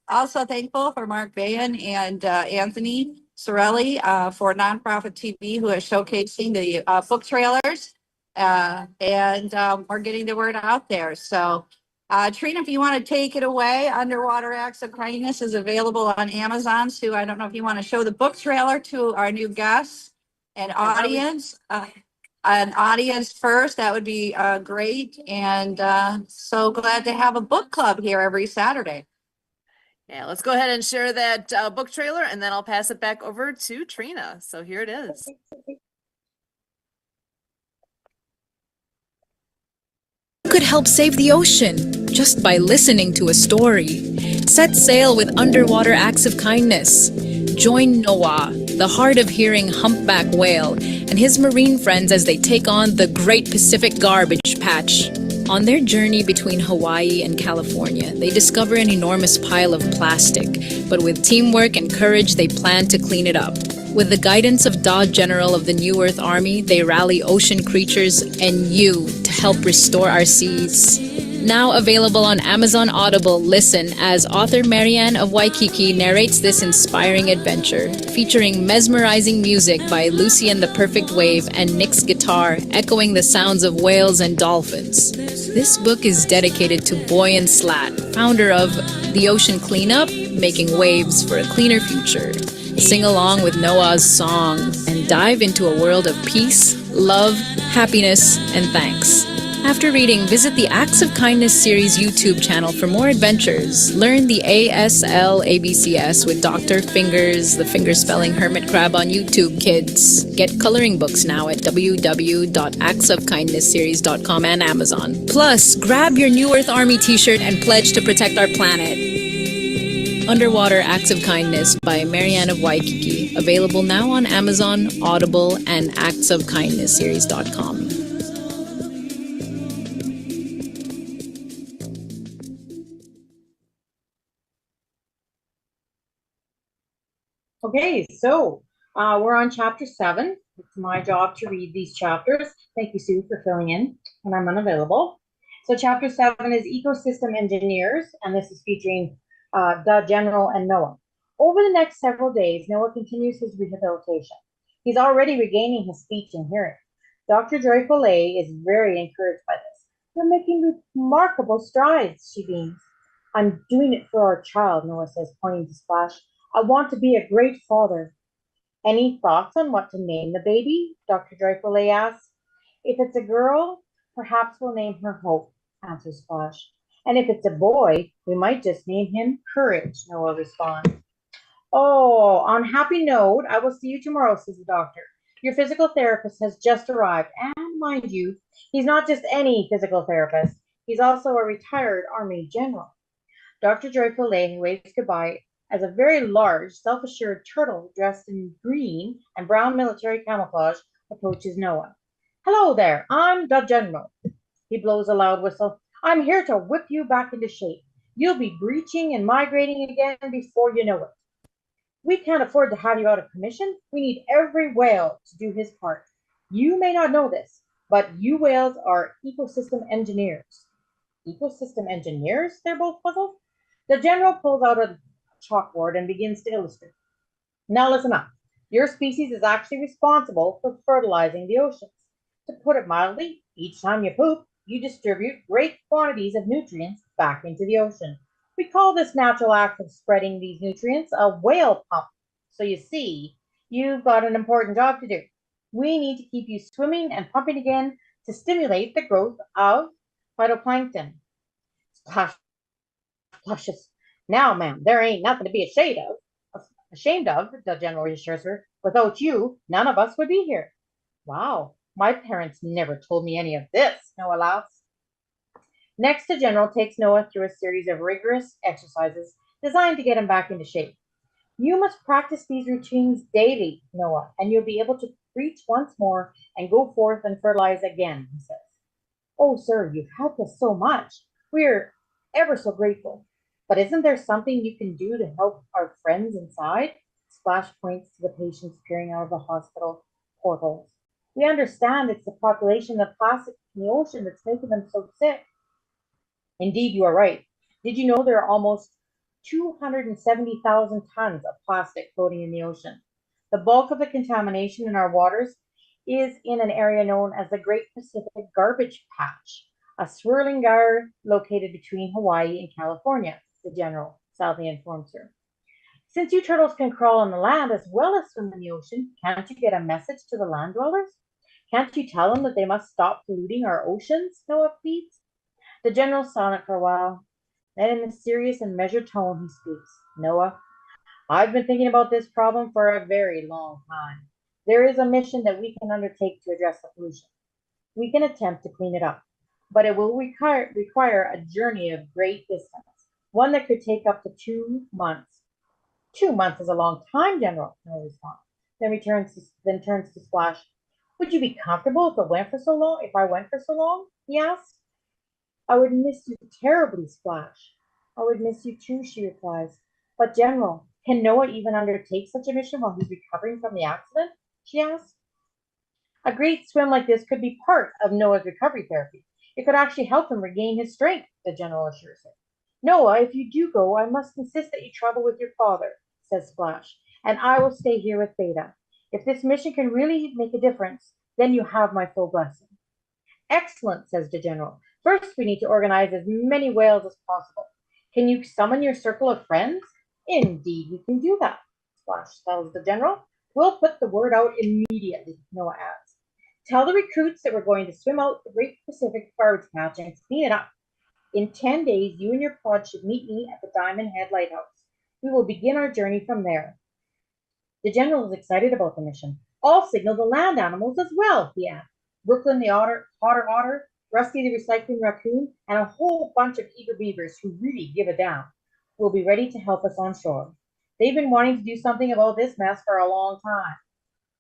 S4: also thankful for Mark Bayan and Anthony Sorelli for Nonprofit TV, who is showcasing the book trailers. And we're getting the word out there. So Trina, if you want to take it away, Underwater Acts of Kindness is available on Amazon. Sue, I don't know if you want to show the book trailer to our new guests and audience. An audience first, that would be great. And so glad to have a book club here every Saturday.
S1: Yeah, let's go ahead and share that book trailer, and then I'll pass it back over to Trina. So here it is.
S8: You could help save the ocean just by listening to a story. Set sail with Underwater Acts of Kindness. Join Noah, the hard of hearing humpback whale, and his marine friends as they take on the Great Pacific Garbage Patch. On their journey between Hawaii and California, they discover an enormous pile of plastic, but with teamwork and courage, they plan to clean it up. With the guidance of Dod General of the New Earth Army, they rally ocean creatures and you to help restore our seas. Now available on Amazon Audible, listen as author Marianne of Waikiki narrates this inspiring adventure, featuring mesmerizing music by Lucy and the Perfect Wave and Nick's guitar, echoing the sounds of whales and dolphins. This book is dedicated to Boyan Slat, founder of The Ocean Cleanup, making waves for a cleaner future. Sing along with Noah's song and dive into a world of peace, love, happiness, and thanks. After reading, visit the Acts of Kindness series YouTube channel for more adventures. Learn the ASL ABCS with Dr. Fingers, the fingerspelling hermit crab on YouTube, kids. Get coloring books now at www.actsofkindnessseries.com and Amazon. Plus, grab your New Earth Army t-shirt and pledge to protect our planet. Underwater Acts of Kindness by Marianne of Waikiki. Available now on Amazon, Audible, and actsofkindnessseries.com.
S5: Okay, so we're on chapter 7. It's my job to read these chapters. Thank you, Sue, for filling in when I'm unavailable. So chapter 7 is Ecosystem Engineers, and this is featuring the General and Noah. Over the next several days, Noah continues his rehabilitation. He's already regaining his speech and hearing. Dr. Joy Follet is very encouraged by this. You're making remarkable strides, she beams. I'm doing it for our child, Noah says, pointing to Splash. I want to be a great father. Any thoughts on what to name the baby? Dr. Joyfully asks. If it's a girl, perhaps we'll name her Hope, answers Splash. And if it's a boy, we might just name him Courage, Noah responds. Oh, on happy note, I will see you tomorrow, says the doctor. Your physical therapist has just arrived, and mind you, he's not just any physical therapist. He's also a retired Army general. Dr. Joyful waves goodbye as a very large, self-assured turtle dressed in green and brown military camouflage approaches Noah. Hello there, I'm the general. He blows a loud whistle. I'm here to whip you back into shape. You'll be breaching and migrating again before you know it. We can't afford to have you out of commission. We need every whale to do his part. You may not know this, but you whales are ecosystem engineers. Ecosystem engineers? They're both puzzled. The general pulls out a chalkboard and begins to illustrate. Now listen up. Your species is actually responsible for fertilizing the oceans. To put it mildly, each time you poop, you distribute great quantities of nutrients back into the ocean. We call this natural act of spreading these nutrients a whale pump. So you see, you've got an important job to do. We need to keep you swimming and pumping again to stimulate the growth of phytoplankton. Splash flushes. Now, ma'am, there ain't nothing to be ashamed of, the general reassures her. Without you, none of us would be here. Wow, my parents never told me any of this, Noah laughs. Next, the general takes Noah through a series of rigorous exercises designed to get him back into shape. You must practice these routines daily, Noah, and you'll be able to breach once more and go forth and fertilize again, he says. Oh, sir, you've helped us so much. We're ever so grateful. But isn't there something you can do to help our friends inside? Splash points to the patients peering out of the hospital portals. We understand it's the population of plastic in the ocean that's making them so sick. Indeed, you are right. Did you know there are almost 270,000 tons of plastic floating in the ocean? The bulk of the contamination in our waters is in an area known as the Great Pacific Garbage Patch, a swirling gyre located between Hawaii and California, the general sadly informs her. Since you turtles can crawl on the land as well as swim in the ocean, can't you get a message to the land dwellers? Can't you tell them that they must stop polluting our oceans? Noah pleads. The general's silent for a while. Then in a serious and measured tone he speaks. Noah, I've been thinking about this problem for a very long time. There is a mission that we can undertake to address the pollution. We can attempt to clean it up, but it will require a journey of great distance, one that could take up to 2 months. 2 months is a long time, General, Noah responds. Then turns to Splash. Would you be comfortable if I went for so long? He asks. I would miss you terribly, Splash. I would miss you too, she replies. But General, can Noah even undertake such a mission while he's recovering from the accident? She asks. A great swim like this could be part of Noah's recovery therapy. It could actually help him regain his strength, the general assures her. Noah, if you do go, I must insist that you travel with your father, says Splash, and I will stay here with Beta. If this mission can really make a difference, then you have my full blessing. Excellent, says the general. First, we need to organize as many whales as possible. Can you summon your circle of friends? Indeed, we can do that, Splash tells the general. We'll put the word out immediately, Noah adds. Tell the recruits that we're going to swim out the Great Pacific Garbage Patch and clean it up. In 10 days, you and your pod should meet me at the Diamond Head Lighthouse. We will begin our journey from there. The general is excited about the mission. I'll signal the land animals as well, he adds. Brooklyn the otter, Rusty the recycling raccoon, and a whole bunch of eager beavers who really give a damn will be ready to help us on shore. They've been wanting to do something about this mess for a long time.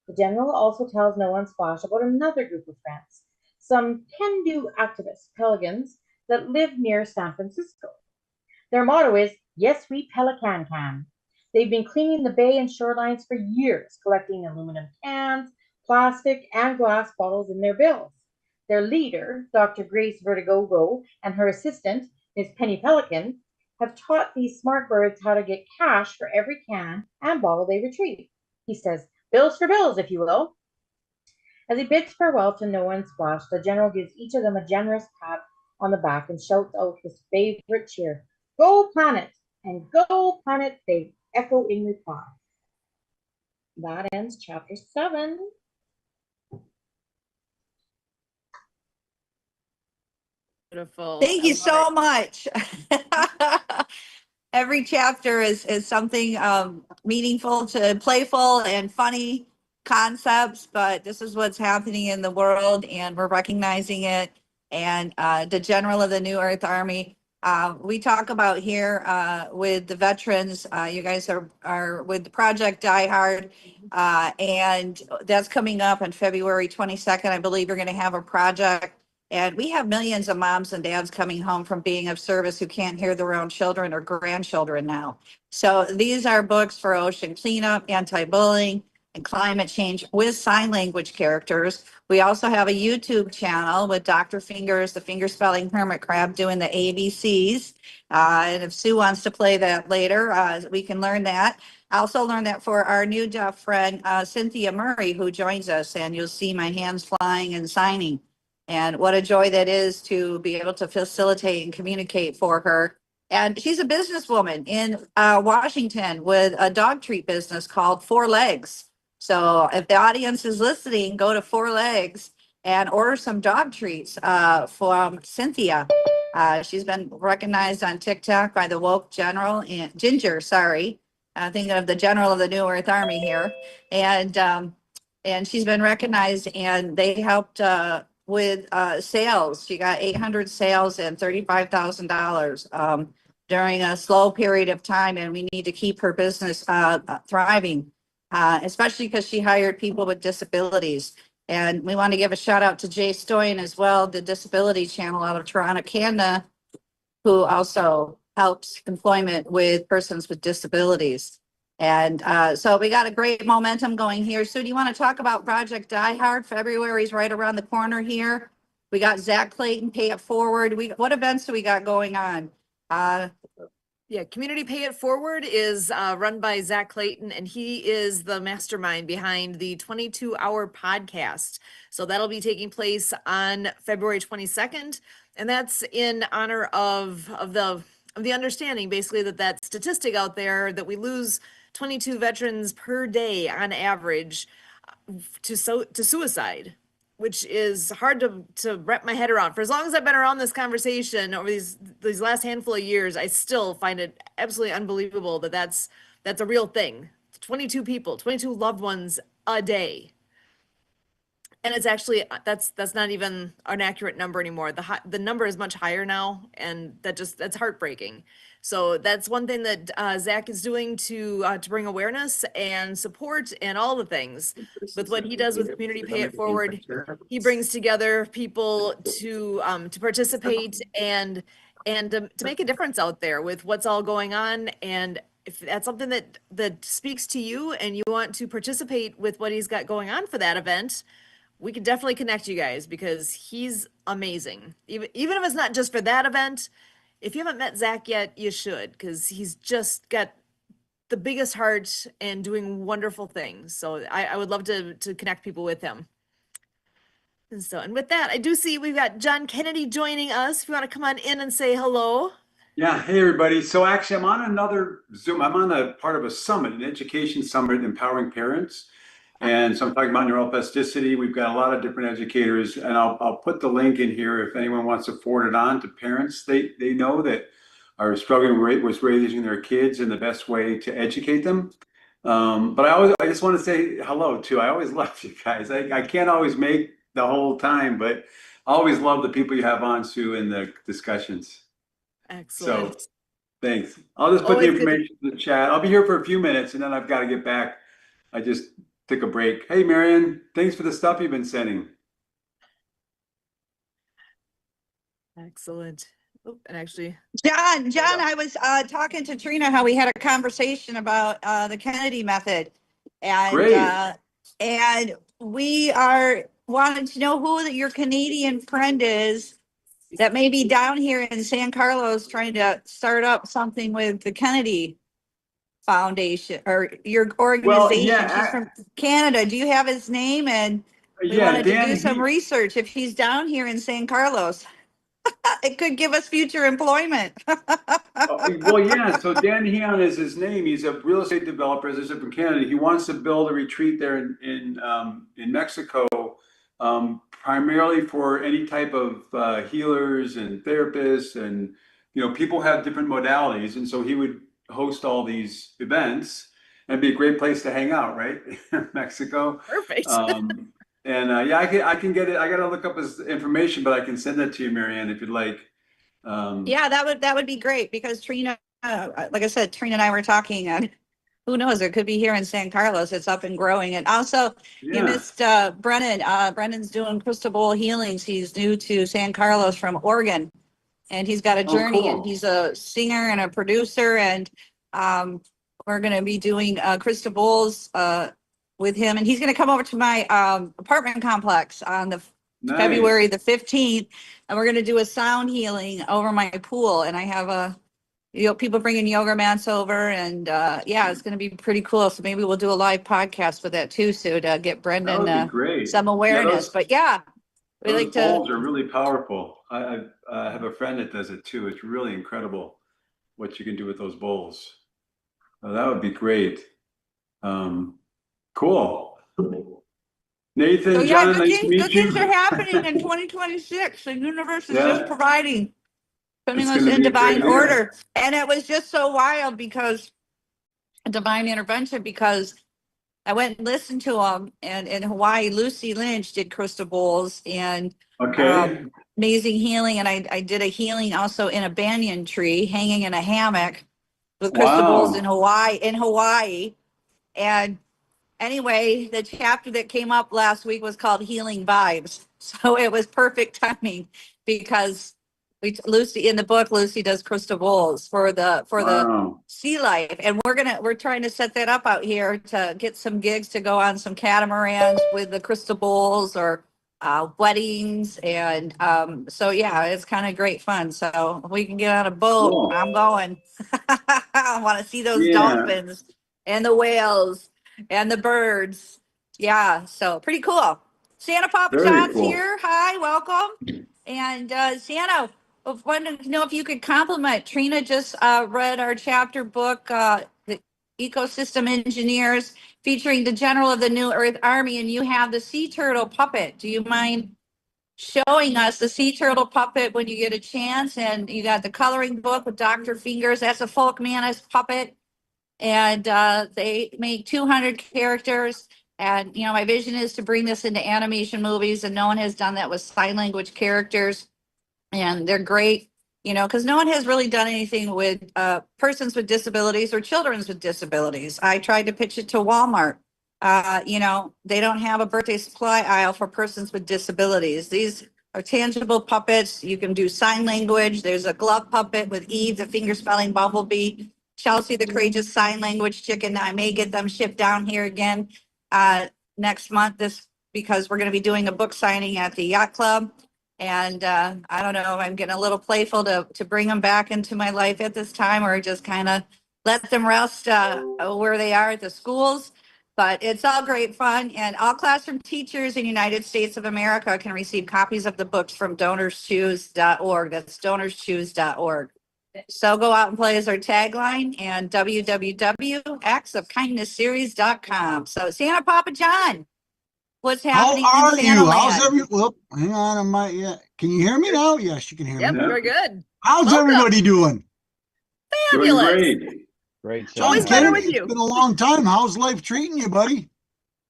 S5: The general also tells Noah and Splash about another group of friends, some can-do activist pelicans that live near San Francisco. Their motto is, yes, we pelican can. They've been cleaning the bay and shorelines for years, collecting aluminum cans, plastic, and glass bottles in their bills. Their leader, Dr. Grace Vertigogo, and her assistant, Miss Penny Pelican, have taught these smart birds how to get cash for every can and bottle they retrieve. He says, bills for bills, if you will. As he bids farewell to Noah and Splash, the general gives each of them a generous pat on the back and shouts out his favorite cheer, Go Planet! And Go Planet, they echo in reply. that ends chapter 7.
S1: Beautiful.
S4: Thank
S1: I
S4: you
S1: love
S4: so
S1: it.
S4: much. Every chapter is something meaningful to playful and funny concepts, but this is what's happening in the world and we're recognizing it. And the General of the New Earth Army, we talk about here with the veterans, you guys are with the Project Die Hard, and that's coming up on February 22nd. I believe you're going to have a project. And we have millions of moms and dads coming home from being of service who can't hear their own children or grandchildren now. So these are books for ocean cleanup, anti-bullying, and climate change with sign language characters. We also have a YouTube channel with Dr. Fingers, the finger spelling hermit crab, doing the ABCs. And if Sue wants to play that later, we can learn that. I also learned that for our new deaf friend, Cynthia Murray, who joins us, and you'll see my hands flying and signing. And what a joy that is to be able to facilitate and communicate for her. And she's a businesswoman in Washington with a dog treat business called Four Legs. So if the audience is listening, go to Four Legs and order some dog treats from Cynthia. She's been recognized on TikTok by the Woke General and Ginger, sorry. Thinking of the General of the New Earth Army here. And she's been recognized and they helped with sales. She got 800 sales and $35,000 during a slow period of time. And we need to keep her business thriving, especially because she hired people with disabilities. And we want to give a shout out to Jay Stoyan as well, the Disability Channel out of Toronto, Canada, who also helps employment with persons with disabilities. And so we got a great momentum going here. Sue, do you want to talk about Project Die Hard? February's right around the corner here. We got Zach Clayton, Pay It Forward. What events do we got going on?
S1: Yeah, Community Pay It Forward is run by Zach Clayton, and he is the mastermind behind the 22-hour podcast. So that'll be taking place on February 22nd, and that's in honor of the understanding, basically, that statistic out there that we lose 22 veterans per day on average to suicide, which is hard to wrap my head around. For as long as I've been around this conversation over these last handful of years, I still find it absolutely unbelievable that that's a real thing. 22 people, 22 loved ones a day. And it's actually that's not even an accurate number anymore. The number is much higher now, and that's heartbreaking. So that's one thing that Zach is doing to bring awareness and support and all the things. With what he does with Community Pay It Forward, he brings together people to participate and to make a difference out there with what's all going on. And if that's something that speaks to you and you want to participate with what he's got going on for that event, we could definitely connect you guys because he's amazing. Even if it's not just for that event, if you haven't met Zach yet, you should, because he's just got the biggest heart and doing wonderful things. So I would love to connect people with him. And with that, I do see we've got John Kennedy joining us. If you want to come on in and say hello.
S9: Yeah, hey everybody. So actually I'm on another Zoom. I'm on a part of a summit, an education summit empowering parents. And so I'm talking about neuroplasticity. We've got a lot of different educators, and I'll put the link in here if anyone wants to forward it on to parents. They know that are struggling with raising their kids in the best way to educate them. But I just want to say hello too. I always love you guys. I can't always make the whole time, but I always love the people you have on, Sue, in the discussions.
S1: Excellent.
S9: So thanks. I'll just put
S1: Always
S9: the
S1: good to-
S9: information in the chat. I'll be here for a few minutes and then I've got to get back. I just took a break. Hey, Marion, thanks for the stuff you've been sending.
S1: Excellent. Oh, and actually,
S4: John, I was talking to Trina how we had a conversation about the Kennedy method.
S9: Great.
S4: And we are wanting to know who your Canadian friend is that may be down here in San Carlos trying to start up something with the Kennedy Foundation or your organization.
S9: yeah,
S4: He's from Canada. Do you have his name? And we
S9: yeah,
S4: wanted
S9: Dan,
S4: to do some research if he's down here in San Carlos. It could give us future employment.
S9: Well, yeah. So Dan Heon is his name. He's a real estate developer, as I said, from Canada. He wants to build a retreat there in Mexico, primarily for any type of healers and therapists, and people have different modalities, and so he would host all these events, and it'd be a great place to hang out, right? Mexico.
S1: Perfect.
S9: And yeah, I can get it. I got to look up his information, but I can send that to you, Marianne, if you'd like.
S4: Yeah, that would be great because Trina, like I said, Trina and I were talking, and who knows, it could be here in San Carlos. It's up and growing. And also, you
S9: Yeah.
S4: missed Brennan. Brendan's doing crystal bowl healings. He's new to San Carlos from Oregon, and he's got a
S9: Oh,
S4: journey.
S9: cool.
S4: And he's a singer and a producer. And we're going to be doing crystal bowls with him. And he's going to come over to my apartment complex on the
S9: Nice.
S4: February the 15th, and we're going to do a sound healing over my pool. And I have people bringing yoga mats over, and yeah, it's going to be pretty cool. So maybe we'll do a live podcast with that too, Sue, to get
S9: That
S4: Brendan
S9: would be great.
S4: some
S9: Yeah,
S4: awareness. But yeah, we
S9: those
S4: like to.
S9: bowls are really powerful. I have a friend that does it too. It's really incredible what you can do with those bowls. That would be great. Cool. Nathan,
S4: So yeah,
S9: John, nice to meet
S4: good things
S9: you.
S4: are happening in 2026. The universe is
S9: Yeah.
S4: just providing, putting
S9: It's
S4: us
S9: gonna
S4: in
S9: be a great
S4: divine
S9: year.
S4: order. And it was just so wild because divine intervention, because I went and listened to them, and in Hawaii, Lucy Lynch did crystal bowls and
S9: Okay.
S4: amazing healing. And I did a healing also in a banyan tree, hanging in a hammock with crystal bowls in Hawaii. And anyway, the chapter that came up last week was called Healing Vibes. So it was perfect timing because Lucy in the book, Lucy does crystal bowls for the
S9: Wow.
S4: sea life. And we're trying to set that up out here to get some gigs to go on some catamarans with the crystal bowls, or weddings. And so yeah, it's kind of great fun. So if we can get on a boat,
S9: Cool.
S4: I'm going. I want to see those
S9: Yeah.
S4: dolphins and the whales and the birds. Yeah, so pretty cool. Santa Papa
S9: Very
S4: John's
S9: cool.
S4: here. Hi, welcome. And Santa, I wanted to know if you could compliment. Trina just read our chapter book, The Ecosystem Engineers, featuring the General of the New Earth Army, and you have the sea turtle puppet. Do you mind showing us the sea turtle puppet when you get a chance? And you got the coloring book with Dr. Fingers. That's a Folk Manus puppet. And they make 200 characters. And, my vision is to bring this into animation movies, and no one has done that with sign language characters. And they're great, because no one has really done anything with persons with disabilities or children with disabilities. I tried to pitch it to Walmart. They don't have a birthday supply aisle for persons with disabilities. These are tangible puppets. You can do sign language. There's a glove puppet with Eve, the finger spelling bumblebee. Chelsea, the courageous sign language chicken. I may get them shipped down here again next month, because we're going to be doing a book signing at the yacht club. And I don't know if I'm getting a little playful to bring them back into my life at this time, or just kind of let them rest where they are at the schools. But it's all great fun, and all classroom teachers in the United States of America can receive copies of the books from donorschoose.org. That's donorschoose.org. So go out and play is our tagline, and www.actsofkindnessseries.com. So Santa Papa John, what's happening
S10: How
S4: in
S10: are
S4: Santa
S10: you? How's
S4: Land?
S10: whoop, hang on, yeah. Can you hear me now? Yes, you can hear
S1: Yep,
S10: me.
S1: very good.
S10: How's
S1: Welcome.
S10: everybody doing?
S9: Doing
S1: Fabulous.
S9: great.
S2: Great.
S10: John
S1: Always better
S10: Kennedy,
S1: with you.
S10: it's been a long time. How's life treating you, buddy?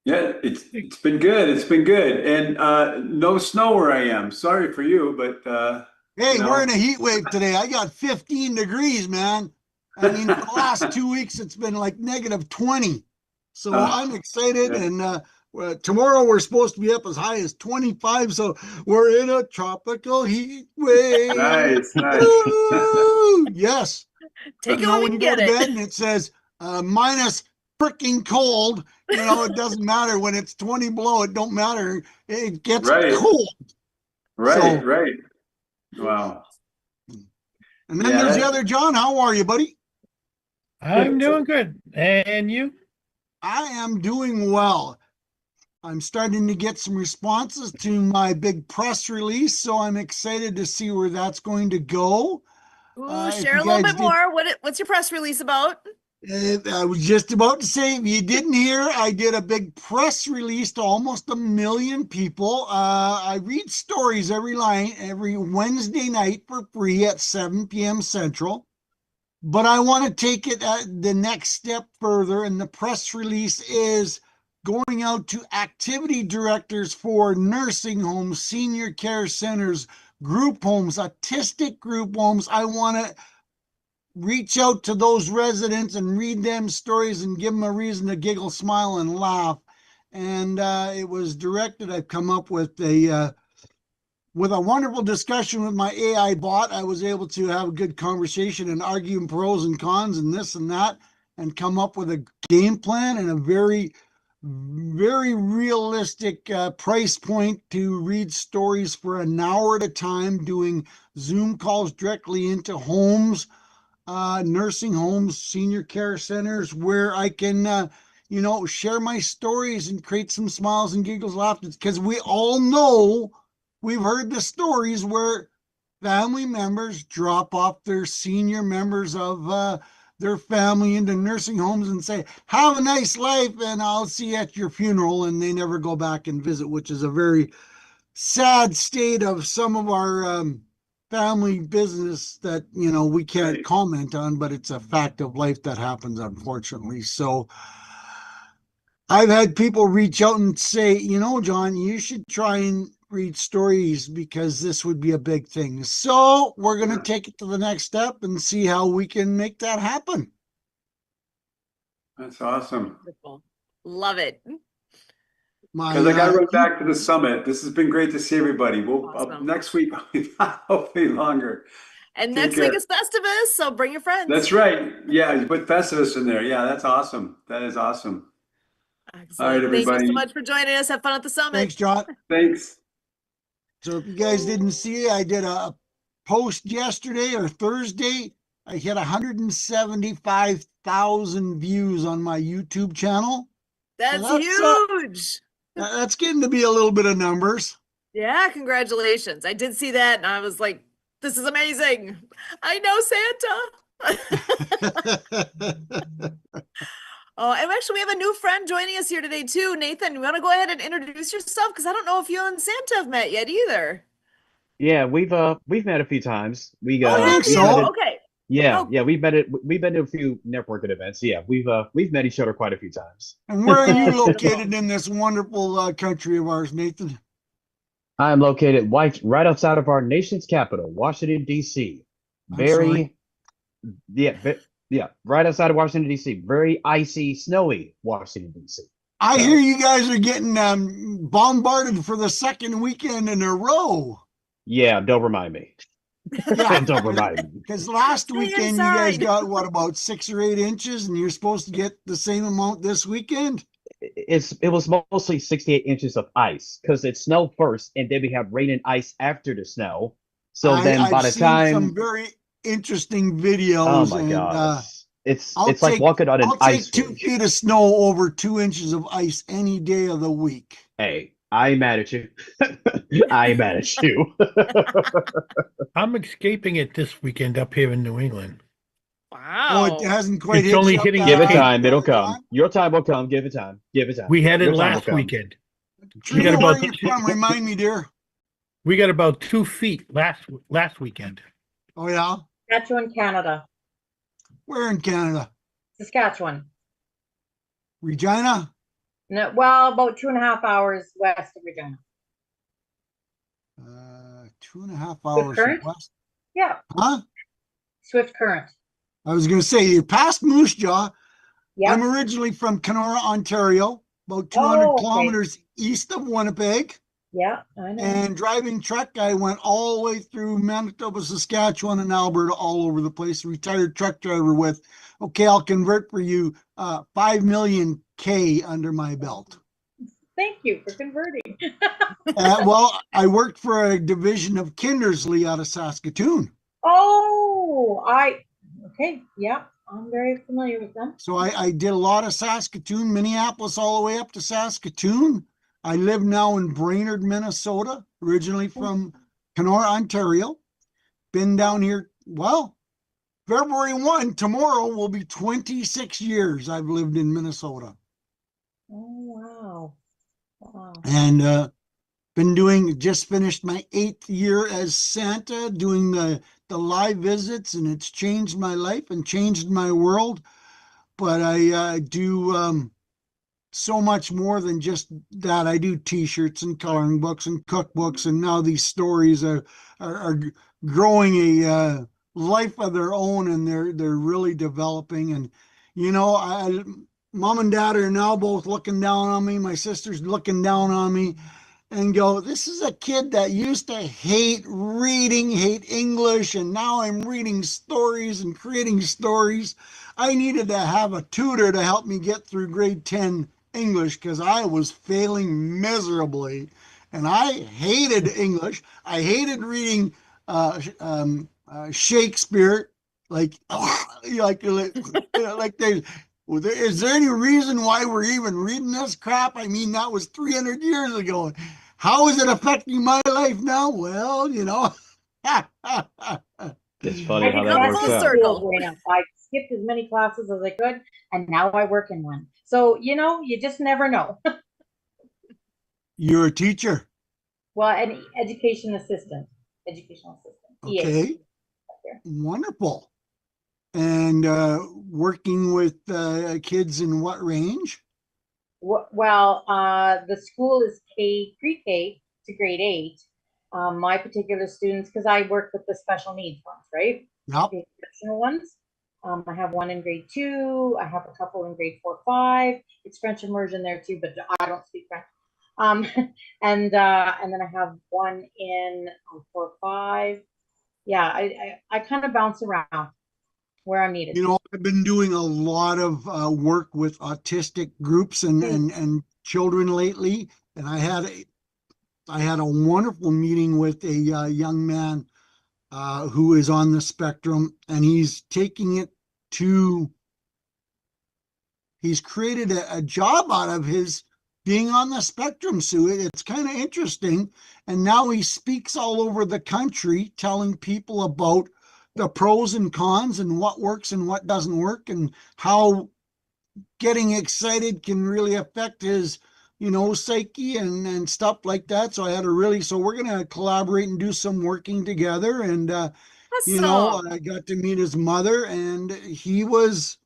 S9: Yeah, it's been good. It's been good. And no snow where I am. Sorry for you, but
S10: Hey,
S9: you know.
S10: we're in a heat wave today. I got 15 degrees, man. I mean, for the last 2 weeks, it's been like negative 20. So I'm excited.
S9: Yeah.
S10: And tomorrow we're supposed to be up as high as 25. So we're in a tropical heat wave.
S9: Nice.
S10: Woo! Yes.
S1: Take it
S10: You know,
S1: when
S10: when
S1: we
S10: you go
S1: get
S10: to
S1: it.
S10: bed and it says minus freaking cold, it doesn't matter when it's 20 below. It don't matter. It gets
S9: Right.
S10: cold.
S9: Right,
S10: So-
S9: right. Wow.
S10: And then
S9: Yeah,
S10: there's the
S9: that-
S10: other John. How are you, buddy?
S6: I'm doing good. And you?
S10: I am doing well. I'm starting to get some responses to my big press release, so I'm excited to see where that's going to go.
S1: Ooh,
S10: If
S1: share
S10: you
S1: a little
S10: guys
S1: bit
S10: did,
S1: more. What's your press release about?
S10: I was just about to say, if you didn't hear, I did a big press release to almost 1 million people. I read stories every Wednesday night for free at 7 p.m. Central. But I want to take it the next step further, and the press release is going out to activity directors for nursing homes, senior care centers, group homes, autistic group homes. I want to reach out to those residents and read them stories and give them a reason to giggle, smile, and laugh. And it was directed. I've come up with a wonderful discussion with my AI bot. I was able to have a good conversation and argue pros and cons and this and that, and come up with a game plan and a very, very realistic price point to read stories for an hour at a time, doing Zoom calls directly into homes, nursing homes, senior care centers, where I can, share my stories and create some smiles and giggles, laughter. Because we all know, we've heard the stories where family members drop off their senior members of their family into nursing homes and say, "Have a nice life, and I'll see you at your funeral," and they never go back and visit, which is a very sad state of some of our family business that we can't
S9: Right.
S10: comment on, but it's a fact of life that happens, unfortunately. So I've had people reach out and say, John, you should try and read stories because this would be a big thing. So we're going to take it to the next step and see how we can make that happen.
S9: That's awesome.
S1: Wonderful. Love it.
S9: Because I got to
S10: My
S9: run back to the summit. This has been great to see everybody. We'll
S1: Awesome.
S9: next week, hopefully longer.
S1: And
S9: Take
S1: next week
S9: care.
S1: is Festivus, so bring your friends.
S9: That's right. Yeah, you put Festivus in there. Yeah, that's awesome. That is awesome.
S1: Excellent.
S9: All right,
S1: Thank you so
S9: everybody.
S1: much for joining us. Have fun at the summit.
S10: Thanks, John.
S9: Thanks.
S10: So if you guys didn't see it, I did a post yesterday or Thursday. I hit 175,000 views on my YouTube channel.
S1: That's
S10: So
S1: huge.
S10: that's getting to be a little bit of numbers.
S1: Yeah, congratulations. I did see that and I was like, this is amazing. I know Santa. Oh, and actually we have a new friend joining us here today too. Nathan, you want to go ahead and introduce yourself? Because I don't know if you and Santa have met yet either.
S2: Yeah, we've met a few times. We
S1: Oh,
S10: I
S2: uh
S10: think
S1: have
S2: we've
S1: you?
S2: met
S10: so.
S2: at
S1: Okay.
S2: yeah,
S1: Oh,
S2: yeah, we've been to a few networking events. Yeah, we've met each other quite a few times.
S10: And where are you
S1: wonderful.
S10: located in this wonderful country of ours, Nathan?
S2: I am located right outside of our nation's capital, Washington, D.C.
S10: I'm sorry.
S2: Very, yeah, yeah, right outside of Washington, D.C. Very icy, snowy Washington, D.C.
S10: I
S2: So,
S10: hear you guys are getting bombarded for the second weekend in a row.
S2: yeah, don't remind me.
S10: Yeah,
S2: Don't remind me.
S10: because last
S1: Stay
S10: weekend you guys
S1: inside.
S10: got what, about 6 or 8 inches, and you're supposed to get the same amount this weekend.
S2: It was mostly 68 inches of ice because it snowed first, and then we have rain and ice after the snow. So then
S10: I've
S2: by the
S10: seen some
S2: time,
S10: very interesting
S2: oh
S10: videos,
S2: my
S10: and
S2: gosh,
S10: I'll
S2: it's like
S10: take
S2: walking on an
S10: I'll take
S2: ice
S10: 2
S2: rink.
S10: feet of snow over 2 inches of ice any day of the week.
S2: Hey, I ain't mad at you. I ain't mad at you.
S6: I'm escaping it this weekend up here in New England.
S10: Oh, it
S1: Wow.
S10: hasn't quite
S6: It's
S10: hit
S6: only
S10: you up
S6: hitting
S10: that
S2: Give
S6: the
S2: it
S10: high,
S6: Cape.
S2: time, it'll come.
S10: John.
S2: Your time will come. Give it time. Give it time.
S6: We had it
S2: Your time will
S6: last
S2: come.
S6: weekend. We got
S10: Trina, where
S6: about
S10: are you from? Remind me, dear.
S6: we got about 2 feet last weekend.
S10: Oh yeah,
S5: Saskatchewan, Canada.
S10: where in Canada?
S5: Saskatchewan.
S10: Regina?
S5: No, well, about 2.5 hours west of Regina.
S10: 2.5
S5: Swift
S10: hours from
S5: Current?
S10: west.
S5: Yeah,
S10: Huh?
S5: Swift Current.
S10: I was going to say you're past Moose Jaw. I'm
S5: Yep.
S10: originally from Kenora, Ontario, about 200
S5: Oh, okay.
S10: kilometers east of Winnipeg.
S5: Yeah, I know.
S10: And driving truck, I went all the way through Manitoba, Saskatchewan, and Alberta, all over the place. Retired truck driver with, okay, I'll convert for you, 5 million K under my belt.
S5: Thank you for converting.
S10: Well, I worked for a division of Kindersley out of Saskatoon.
S5: Oh, okay. Yeah, I'm very familiar with them.
S10: So I did a lot of Saskatoon, Minneapolis, all the way up to Saskatoon. I live now in Brainerd, Minnesota, originally from Kenora, Ontario. Been down here, well, February 1, tomorrow will be 26 years I've lived in Minnesota.
S5: Oh, wow. Wow.
S10: And just finished my 8th year as Santa, doing the live visits, and it's changed my life and changed my world. But I do so much more than just that. I do T-shirts and coloring books and cookbooks, and now these stories are growing a life of their own, and they're really developing. And mom and dad are now both looking down on me. My sister's looking down on me and go, this is a kid that used to hate reading, hate English, and now I'm reading stories and creating stories. I needed to have a tutor to help me get through grade 10 English because I was failing miserably. And I hated English. I hated reading Shakespeare. Like, like there's is there any reason why we're even reading this crap? I mean, that was 300 years ago. How is it affecting my life now? Well,
S2: It's
S5: I
S2: funny how
S5: did
S2: that
S1: Come
S5: that
S2: works
S1: full
S5: in
S2: out.
S5: school
S1: circle.
S5: growing up. I skipped as many classes as I could, and now I work in one. So, you just never know.
S10: You're a teacher.
S5: Well, an educational assistant, EA.
S10: Okay. Wonderful. And working with kids in what range?
S5: Well, the school is pre-K to grade 8. My particular students, because I work with the special needs ones, right?
S10: Yep.
S5: The exceptional ones. I have one in grade 2. I have a couple in grade 4, 5. It's French immersion there too, but I don't speak French. Um, and then I have one in 4, 5. Yeah, I kind of bounce around where I'm needed.
S10: I've been doing a lot of work with autistic groups and children lately, and I had a wonderful meeting with a young man who is on the spectrum, and he's created a job out of his being on the spectrum. So it's kind of interesting. And now he speaks all over the country telling people about the pros and cons and what works and what doesn't work, and how getting excited can really affect his psyche and stuff like that. So we're going to collaborate and do some working together. And
S1: Awesome.
S10: I got to meet his mother, and he was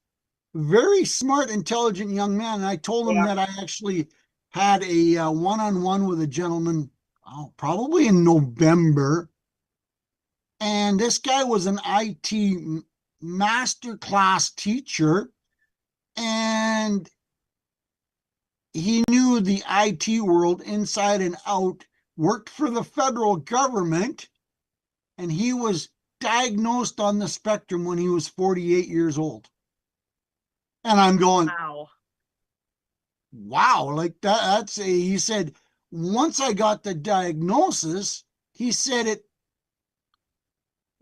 S10: very smart, intelligent young man. And I told him
S5: Yeah.
S10: that I actually had a one-on-one with a gentleman, probably in November. And this guy was an IT master class teacher, and he knew the IT world inside and out, worked for the federal government, and he was diagnosed on the spectrum when he was 48 years old. And I'm going, wow, like he said, once I got the diagnosis, he said it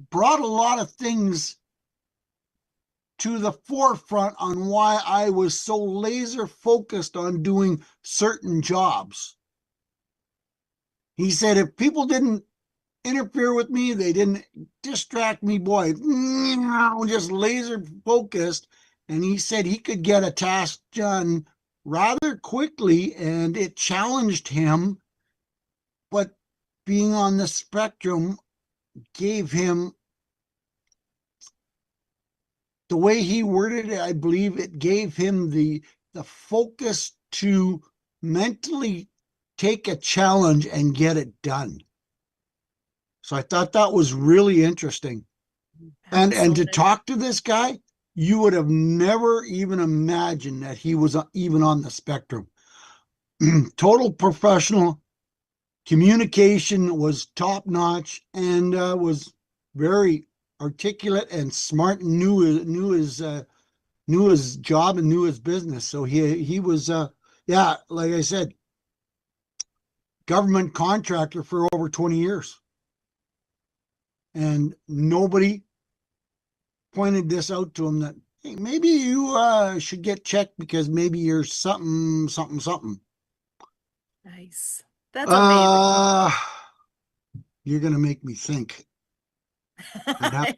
S10: brought a lot of things to the forefront on why I was so laser focused on doing certain jobs. He said, if people didn't interfere with me, they didn't distract me, boy, just laser focused. And he said he could get a task done rather quickly, and it challenged him. But being on the spectrum gave him, the way he worded it, I believe it gave him the focus to mentally take a challenge and get it done. So I thought that was really interesting. And to talk to this guy, you would have never even imagined that he was even on the spectrum. Total professional, communication was top notch, and was very articulate and smart, and knew his job and knew his business. So he was yeah, like I said, government contractor for over 20 years. And nobody pointed this out to him that, hey, maybe you should get checked because maybe you're something, something, something.
S1: Nice. That's amazing.
S10: You're gonna make me think. I'd have,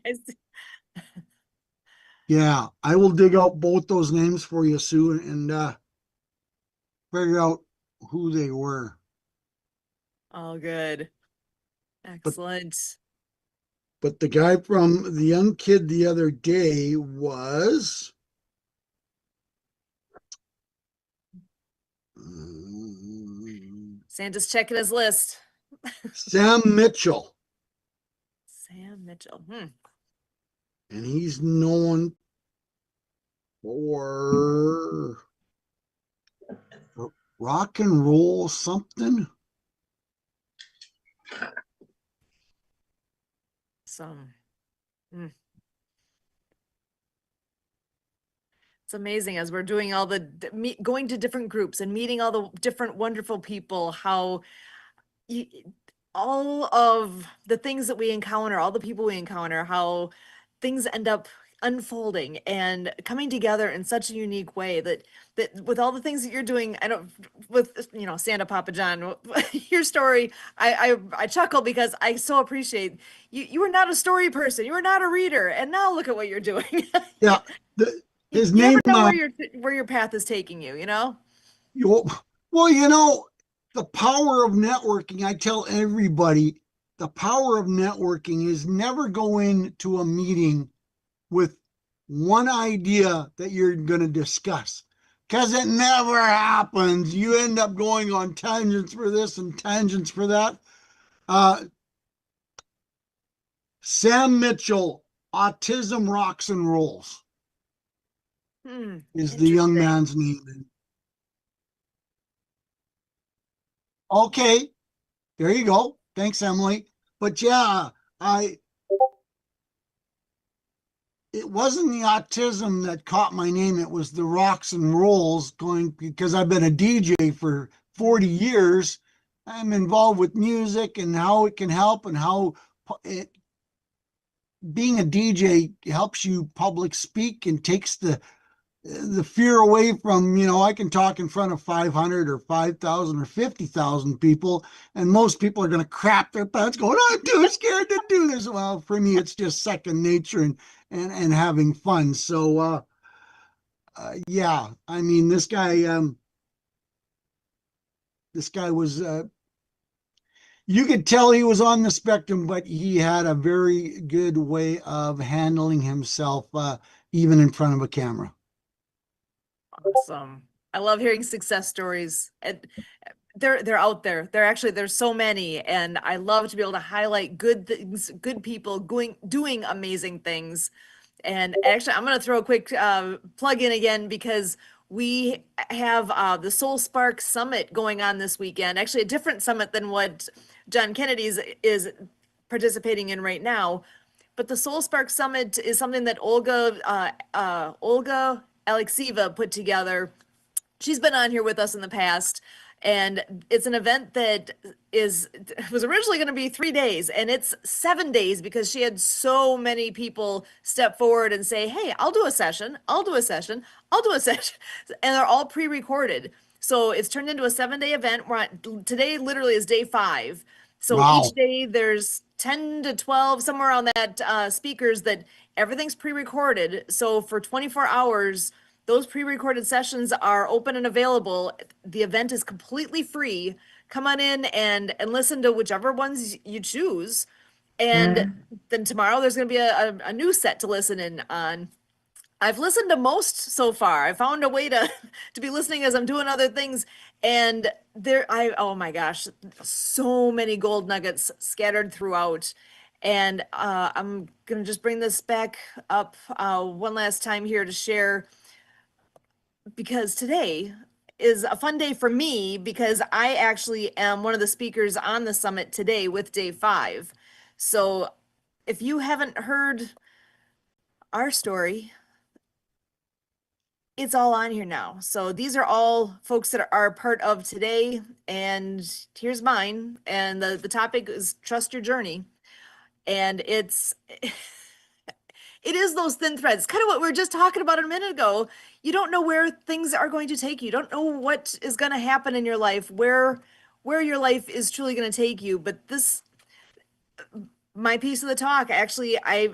S10: Yeah, I will dig out both those names for you, Sue, and figure out who they were.
S1: Oh, good.
S10: But
S1: Excellent.
S10: but the guy from the young kid the other day was
S1: Santa's checking his list.
S10: Sam Mitchell,
S1: Sam Mitchell.
S10: and he's known for rock and roll something.
S1: Some. It's amazing as we're doing all the going to different groups and meeting all the different wonderful people, how you, all of the things that we encounter, all the people we encounter, how things end up unfolding and coming together in such a unique way that with all the things that you're doing, I don't with Santa Papa John, your story, I chuckle because I so appreciate you were not a story person, you were not a reader, and now look at what you're doing.
S10: Yeah,
S1: You
S10: his
S1: never
S10: name.
S1: know where your path is taking you, you know?
S10: Well, the power of networking. I tell everybody, the power of networking is never go into a meeting with one idea that you're going to discuss, because it never happens. You end up going on tangents for this and tangents for that. Sam Mitchell, Autism Rocks and Rolls is the young
S1: Interesting.
S10: man's name. Okay, there you go. Thanks, Emily. But yeah, I it wasn't the autism that caught my name. It was the rocks and rolls going, because I've been a DJ for 40 years. I'm involved with music and how it can help, and how it, being a DJ helps you public speak and takes the fear away from, I can talk in front of 500 or 5,000 or 50,000 people, and most people are going to crap their pants going, I'm too scared to do this. Well, for me, it's just second nature, and having fun. So, yeah, I mean, this guy was, you could tell he was on the spectrum, but he had a very good way of handling himself, even in front of a camera.
S1: Awesome. I love hearing success stories. And they're out there. There's so many, and I love to be able to highlight good things, good people doing amazing things. And actually, I'm going to throw a quick plug in again, because we have the Soul Spark Summit going on this weekend. Actually, a different summit than what John Kennedy's is participating in right now. But the Soul Spark Summit is something that Olga Alexieva put together. She's been on here with us in the past, and it's an event that was originally going to be 3 days, and it's 7 days, because she had so many people step forward and say, hey, I'll do a session, I'll do a session, I'll do a session, and they're all pre-recorded. So it's turned into a 7 day event. Today literally is day 5. So each
S10: Wow.
S1: day there's 10 to 12, somewhere around that, speakers, that everything's pre-recorded. So for 24 hours, those pre-recorded sessions are open and available. The event is completely free. Come on in and listen to whichever ones you choose. And then tomorrow there's going to be a new set to listen in on. I've listened to most so far. I found a way to to be listening as I'm doing other things, and oh my gosh, so many gold nuggets scattered throughout. And I'm gonna just bring this back up one last time here to share, because today is a fun day for me, because I actually am one of the speakers on the summit today with day 5. So if you haven't heard our story, it's all on here now. So these are all folks that are part of today, and here's mine. And the topic is trust your journey. And it is those thin threads, kind of what we were just talking about a minute ago. You don't know where things are going to take you. You don't know what is going to happen in your life, where your life is truly going to take you. But my piece of the talk, actually, I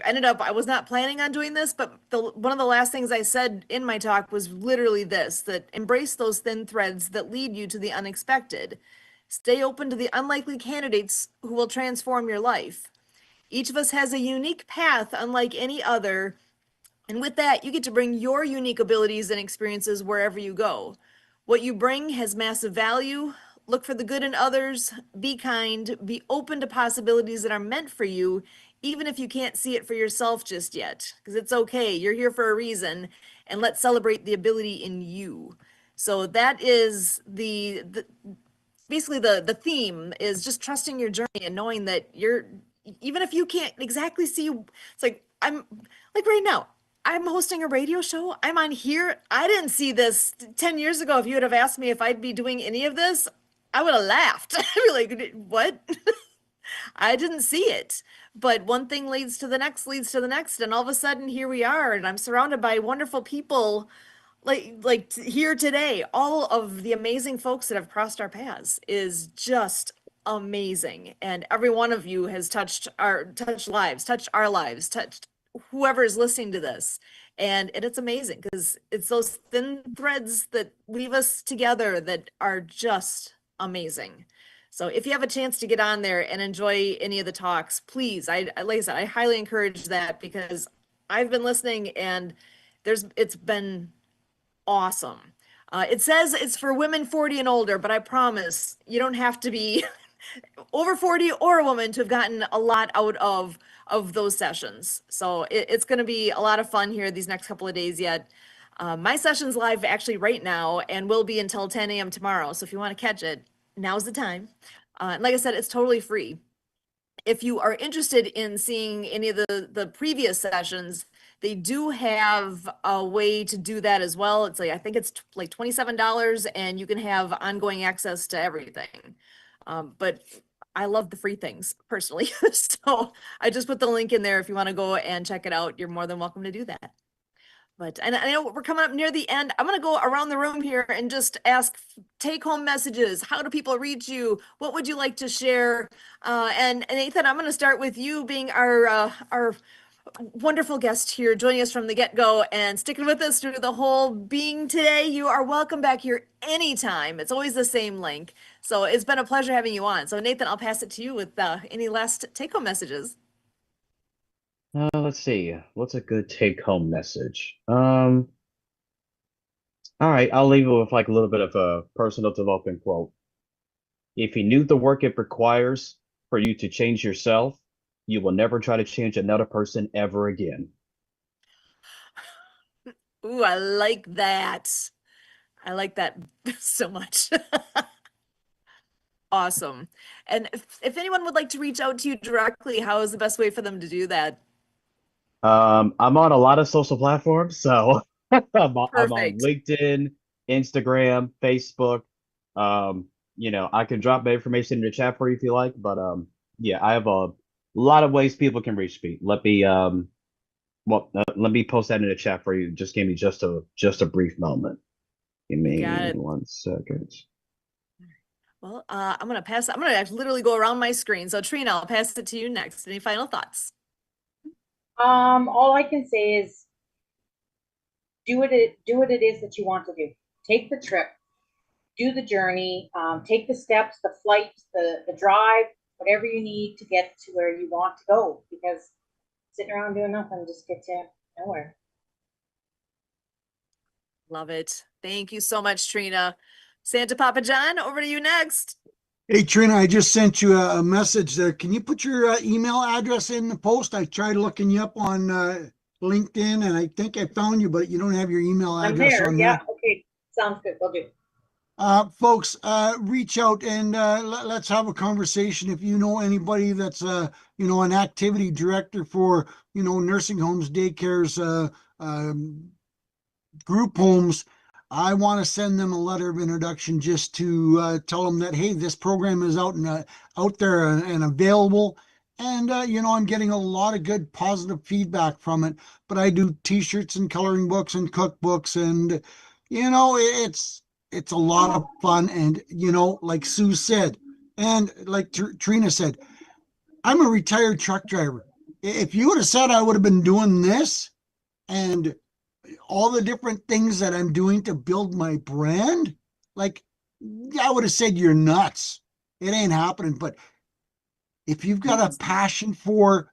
S1: was not planning on doing this, but one of the last things I said in my talk was literally this, that embrace those thin threads that lead you to the unexpected. Stay open to the unlikely candidates who will transform your life. Each of us has a unique path unlike any other, and with that, you get to bring your unique abilities and experiences wherever you go. What you bring has massive value. Look for the good in others, be kind, be open to possibilities that are meant for you, even if you can't see it for yourself just yet, because it's okay. You're here for a reason, and let's celebrate the ability in you. So that is basically the theme is just trusting your journey and knowing that you're, even if you can't exactly see, it's like I'm like right now, I'm hosting a radio show. I'm on here. I didn't see this 10 years ago. If you would have asked me if I'd be doing any of this, I would have laughed. I'd be like, what? I didn't see it. But one thing leads to the next, and all of a sudden here we are, and I'm surrounded by wonderful people here today. All of the amazing folks that have crossed our paths is just amazing. And every one of you has touched our lives, touched whoever is listening to this. And it's amazing because it's those thin threads that weave us together that are just amazing. So if you have a chance to get on there and enjoy any of the talks, please, like I said, I highly encourage that because I've been listening and it's been awesome. It says it's for women 40 and older, but I promise you don't have to be over 40 or a woman to have gotten a lot out of those sessions. So it's going to be a lot of fun here these next couple of days yet. My session's live actually right now and will be until 10 a.m. tomorrow. So if you want to catch it, now's the time. And like I said, it's totally free. If you are interested in seeing any of the previous sessions, they do have a way to do that as well. It's like, I think it's like $27 and you can have ongoing access to everything. But I love the free things personally. So I just put the link in there. If you want to go and check it out, you're more than welcome to do that. And I know we're coming up near the end. I'm going to go around the room here and just ask take home messages. How do people reach you? What would you like to share? And Nathan, I'm going to start with you being our wonderful guest here, joining us from the get-go and sticking with us through the whole being today. You are welcome back here anytime. It's always the same link. So it's been a pleasure having you on. So Nathan, I'll pass it to you with any last take-home messages.
S2: Let's see. What's a good take-home message? All right, I'll leave it with like a little bit of a personal development quote. If you knew the work it requires for you to change yourself, you will never try to change another person ever again.
S1: Ooh, I like that. I like that so much. Awesome. And if anyone would like to reach out to you directly, how is the best way for them to do that?
S2: I'm on a lot of social platforms, so I'm on
S1: Perfect.
S2: LinkedIn, Instagram, Facebook. I can drop my information in the chat for you if you like, but yeah, I have a lot of ways people can reach me. Let me post that in the chat for you. Just give me just a brief moment. Give me
S1: Got it.
S2: 1 second.
S1: Well, I'm going to literally go around my screen. So Trina, I'll pass it to you next. Any final thoughts?
S5: All I can say is do what it is that you want to do. Take the trip, do the journey, take the steps, the flight, the drive, whatever you need to get to where you want to go, because sitting around doing nothing just gets you nowhere.
S1: Love it. Thank you so much, Trina. Santa Papa John, over to you next.
S10: Hey, Trina, I just sent you a message there. Can you put your email address in the post? I tried looking you up on LinkedIn and I think I found you, but you don't have your email
S5: I'm
S10: address
S5: there.
S10: on
S5: Yeah.
S10: there.
S5: Okay. Sounds good. Will do.
S10: Folks, reach out and let's have a conversation. If you know anybody that's an activity director for nursing homes, daycares, group homes, I want to send them a letter of introduction just to tell them that, hey, this program is out there and available. And I'm getting a lot of good positive feedback from it. But I do T-shirts and coloring books and cookbooks, and it's a lot of fun. And like Sue said, and like Trina said, I'm a retired truck driver. If you would have said I would have been doing this and all the different things that I'm doing to build my brand, like I would have said you're nuts. It ain't happening. But if you've got a passion for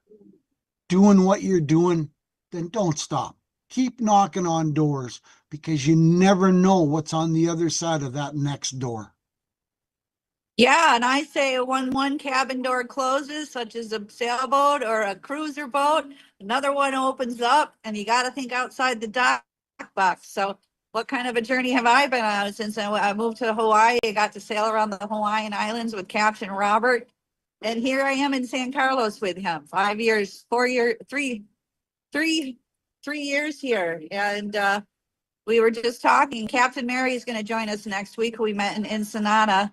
S10: doing what you're doing, then don't stop. Keep knocking on doors because you never know what's on the other side of that next door.
S4: Yeah, and I say when one cabin door closes, such as a sailboat or a cruiser boat, another one opens up, and you got to think outside the dock box. So, what kind of a journey have I been on since I moved to Hawaii? I got to sail around the Hawaiian Islands with Captain Robert, and here I am in San Carlos with him. 5 years, 4 years, three years here, and we were just talking. Captain Mary is going to join us next week. We met in Ensenada,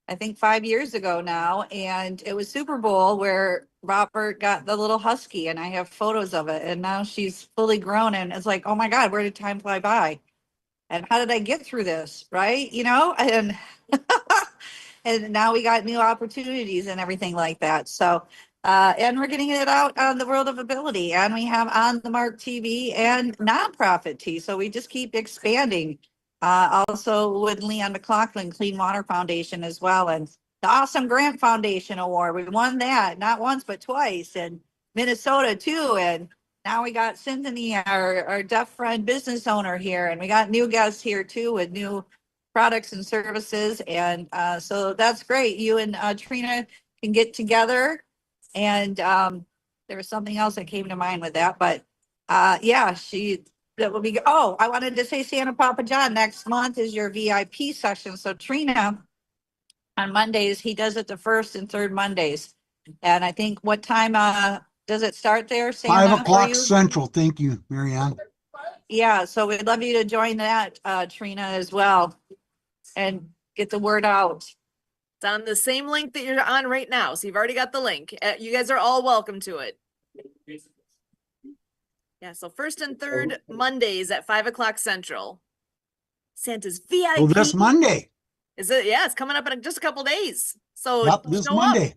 S4: I think 5 years ago now, and it was Super Bowl where Robert got the little husky, and I have photos of it. And now she's fully grown, and it's like, oh my God, where did time fly by? And how did I get through this? Right? And and now we got new opportunities and everything like that. So, and we're getting it out on the World of Ability, and we have On the Mark TV and nonprofit T. So we just keep expanding. Also with Leon McLaughlin Clean Water Foundation as well, and the Awesome Grant Foundation Award. We won that not once but twice, and Minnesota too. And now we got Cynthia, our deaf friend business owner here, and we got new guests here too with new products and services. And so that's great. You and Trina can get together. And there was something else that came to mind with that. But yeah, that will be. Oh, I wanted to say Santa Papa John next month is your VIP session. So Trina on Mondays, he does it the first and third Mondays. And I think what time does it start there, Santa?
S10: 5 o'clock Central. Thank you, Marianne.
S4: Yeah, so we'd love you to join that, Trina, as well, and get the word out.
S1: It's on the same link that you're on right now. So you've already got the link. You guys are all welcome to it. Yeah, so first and third Mondays at 5 o'clock Central. Santa's VIP.
S10: Well, this Monday.
S1: Is it? Yeah, it's coming up in just a couple days. So
S10: Yep, this
S1: show
S10: Monday.
S1: up.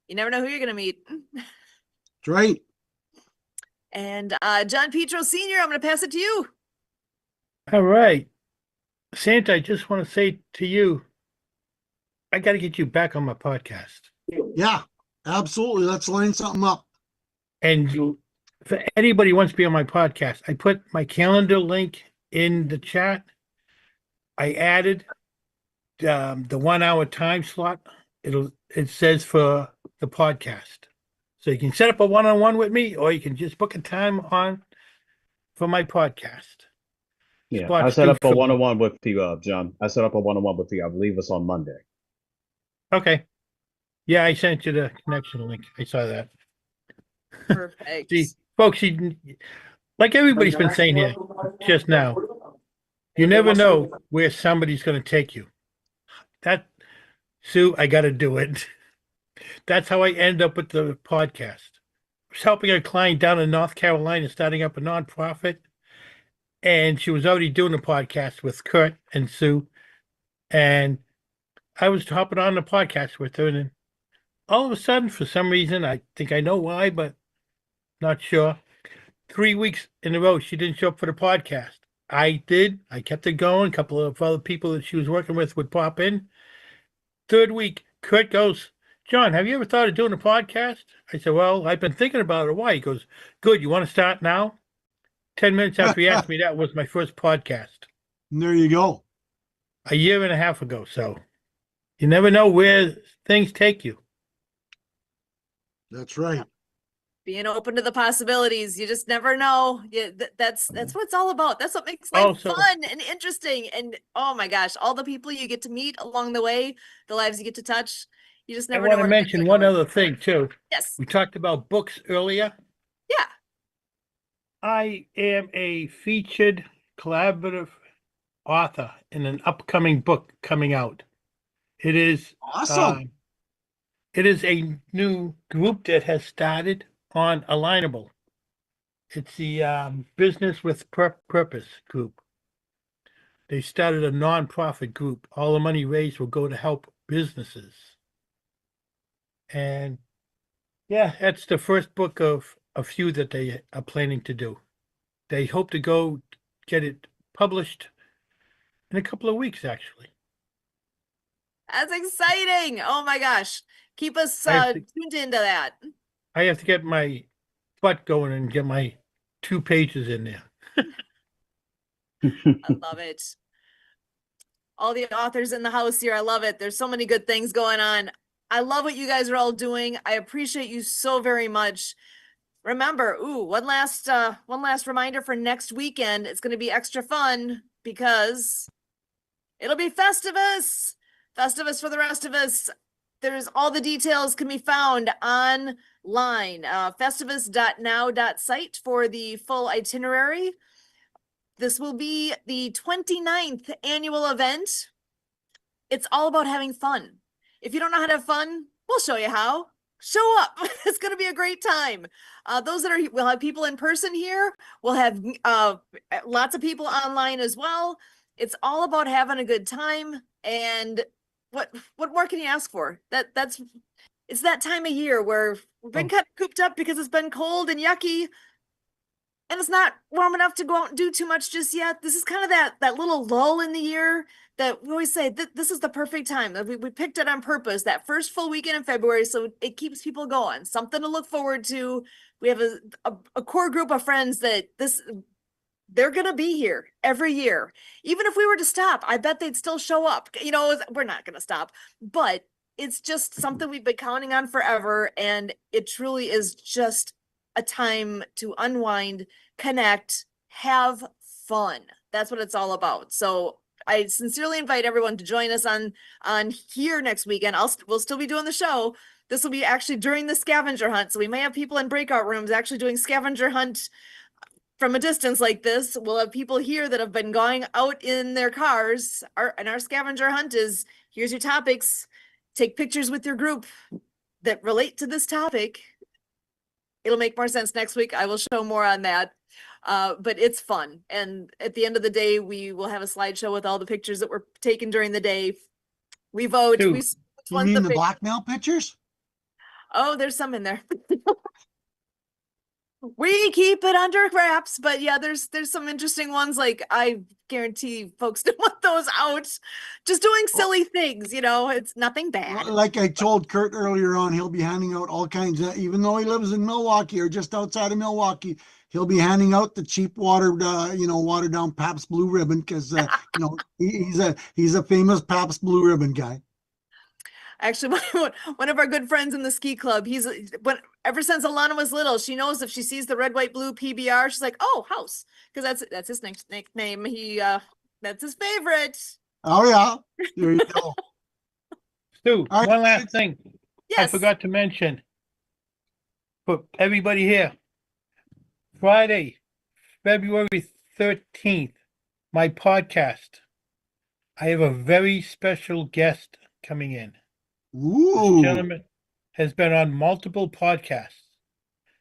S1: You never know who you're going to meet.
S10: That's right.
S1: And John Petro Sr., I'm going to pass it to you.
S6: All right. Santa, I just want to say to you, I got to get you back on my podcast.
S10: Yeah, absolutely. Let's line something up.
S6: And if anybody who wants to be on my podcast, I put my calendar link in the chat. I added the 1 hour time slot. It says for the podcast. So you can set up a one-on-one with me, or you can just book a time on for my podcast.
S2: Yeah,
S6: Spots
S2: I set
S6: do
S2: up a
S6: fill.
S2: one-on-one with you, John. I set up a one-on-one with you. I believe it's on Monday.
S6: Okay. Yeah, I sent you the connection link. I saw that.
S1: Perfect.
S6: See, folks, like everybody's been saying here just now, you never know where somebody's going to take you. Sue, I got to do it. That's how I end up with the podcast. I was helping a client down in North Carolina starting up a nonprofit, and she was already doing a podcast with Kurt and Sue, and I was hopping on the podcast with her, and then all of a sudden, for some reason, I think I know why, but not sure. 3 weeks in a row, she didn't show up for the podcast. I did. I kept it going. A couple of other people that she was working with would pop in. Third week, Kurt goes, John, have you ever thought of doing a podcast? I said, well, I've been thinking about it. Why? He goes, good. You want to start now? 10 minutes after he asked me, that was my first podcast.
S10: And there you go.
S6: A year and a half ago. So you never know where things take you.
S10: That's right.
S1: Being open to the possibilities, you just never know. Yeah, that's what it's all about. That's what makes life
S6: Also,
S1: fun and interesting. And oh my gosh, all the people you get to meet along the way, the lives you get to touch, you just
S6: I
S1: never
S6: want
S1: know
S6: to
S1: where things
S6: mention
S1: are
S6: one
S1: going.
S6: other thing too.
S1: Yes.
S6: We talked about books earlier.
S1: Yeah.
S6: I am a featured collaborative author in an upcoming book coming out. It is
S10: Awesome.
S6: it is a new group that has started on Alignable. It's the Business with Purpose group. They started a nonprofit group. All the money raised will go to help businesses. And Yeah, that's the first book of a few that they are planning to do. They hope to go get it published in a couple of weeks, actually.
S1: That's exciting. Oh my gosh. Keep us tuned into that.
S6: I have to get my butt going and get my 2 pages in there.
S1: I love it. All the authors in the house here. I love it. There's so many good things going on. I love what you guys are all doing. I appreciate you so very much. Remember, one last reminder for next weekend. It's going to be extra fun because it'll be Festivus. Festivus for the rest of us. There's all the details can be found online. Festivus.now.site for the full itinerary. This will be the 29th annual event. It's all about having fun. If you don't know how to have fun, we'll show you how. Show up. It's going to be a great time. Those that are, we'll have people in person here. We'll have lots of people online as well. It's all about having a good time. And what more can you ask for? It's that time of year where we've been kind of cooped up because it's been cold and yucky. And it's not warm enough to go out and do too much just yet. This is kind of that little lull in the year that we always say this is the perfect time. We picked it on purpose, that first full weekend in February, so it keeps people going. Something to look forward to. We have a core group of friends that they're going to be here every year. Even if we were to stop, I bet they'd still show up. We're not going to stop, but it's just something we've been counting on forever. And it truly is just a time to unwind, connect, have fun. That's what it's all about. So I sincerely invite everyone to join us on here next weekend. We'll still be doing the show. This will be actually during the scavenger hunt. So we may have people in breakout rooms actually doing scavenger hunt from a distance like this. We'll have people here that have been going out in their cars. Our scavenger hunt is, here's your topics. Take pictures with your group that relate to this topic. It'll make more sense next week. I will show more on that. But it's fun. And at the end of the day, we will have a slideshow with all the pictures that were taken during the day. We vote.
S6: Dude,
S10: You mean the blackmail pictures?
S1: Oh, there's some in there. We keep it under wraps, but yeah, there's some interesting ones. Like, I guarantee folks don't want those out. Just doing silly things, it's nothing bad.
S10: Like I told Kurt earlier on, he'll be handing out all kinds of, even though he lives in Milwaukee or just outside of Milwaukee, he'll be handing out the cheap watered down Pabst Blue Ribbon because he's a famous Pabst Blue Ribbon guy.
S1: Actually, one of our good friends in the ski club, ever since Alana was little, she knows if she sees the red, white, blue PBR, she's like, oh, House, because that's his nickname. That's his favorite.
S10: Oh yeah, there you go.
S6: Stu,
S10: All right.
S6: one last thing.
S1: Yes.
S6: I forgot to mention for everybody here. Friday, February 13th, my podcast. I have a very special guest coming in.
S10: Ooh.
S6: This gentleman has been on multiple podcasts.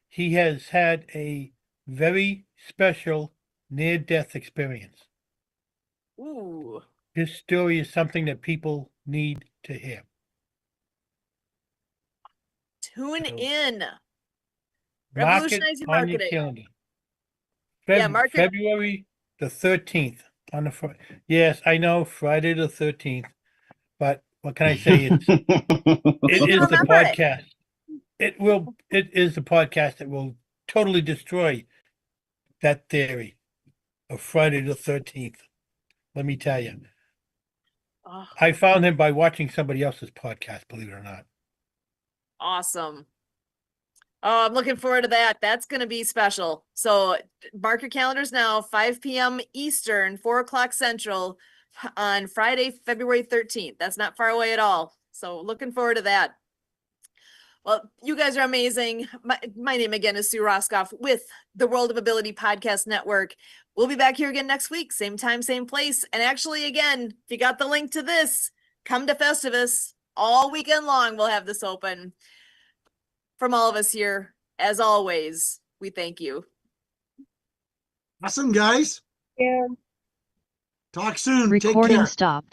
S6: He has had a very special near-death experience.
S1: Ooh.
S6: His story is something that people need to hear.
S1: Tune
S6: So,
S1: in.
S6: Mark it
S1: Revolutionize your
S6: on your
S1: marketing.
S6: calendar.
S1: Yeah, mark it.
S6: February the 13th. Yes, I know, Friday the 13th. But what can I say? It is the podcast. It is the podcast that will totally destroy that theory of Friday the 13th. Let me tell you.
S1: Oh,
S6: I found him by watching somebody else's podcast, believe it or not.
S1: awesome. Oh, I'm looking forward to that. That's going to be special. So mark your calendars now, 5 p.m. Eastern, 4 o'clock Central on Friday, February 13th. That's not far away at all. So looking forward to that. Well, you guys are amazing. My name again is Sue Roskoff with the World of Ability Podcast Network. We'll be back here again next week, same time, same place. And actually, again, if you got the link to this, come to Festivus. All weekend long, we'll have this open. From all of us here, as always, we thank you.
S10: Awesome, guys.
S5: Yeah.
S10: Talk soon. Take
S11: Recording
S10: care.
S11: stopped.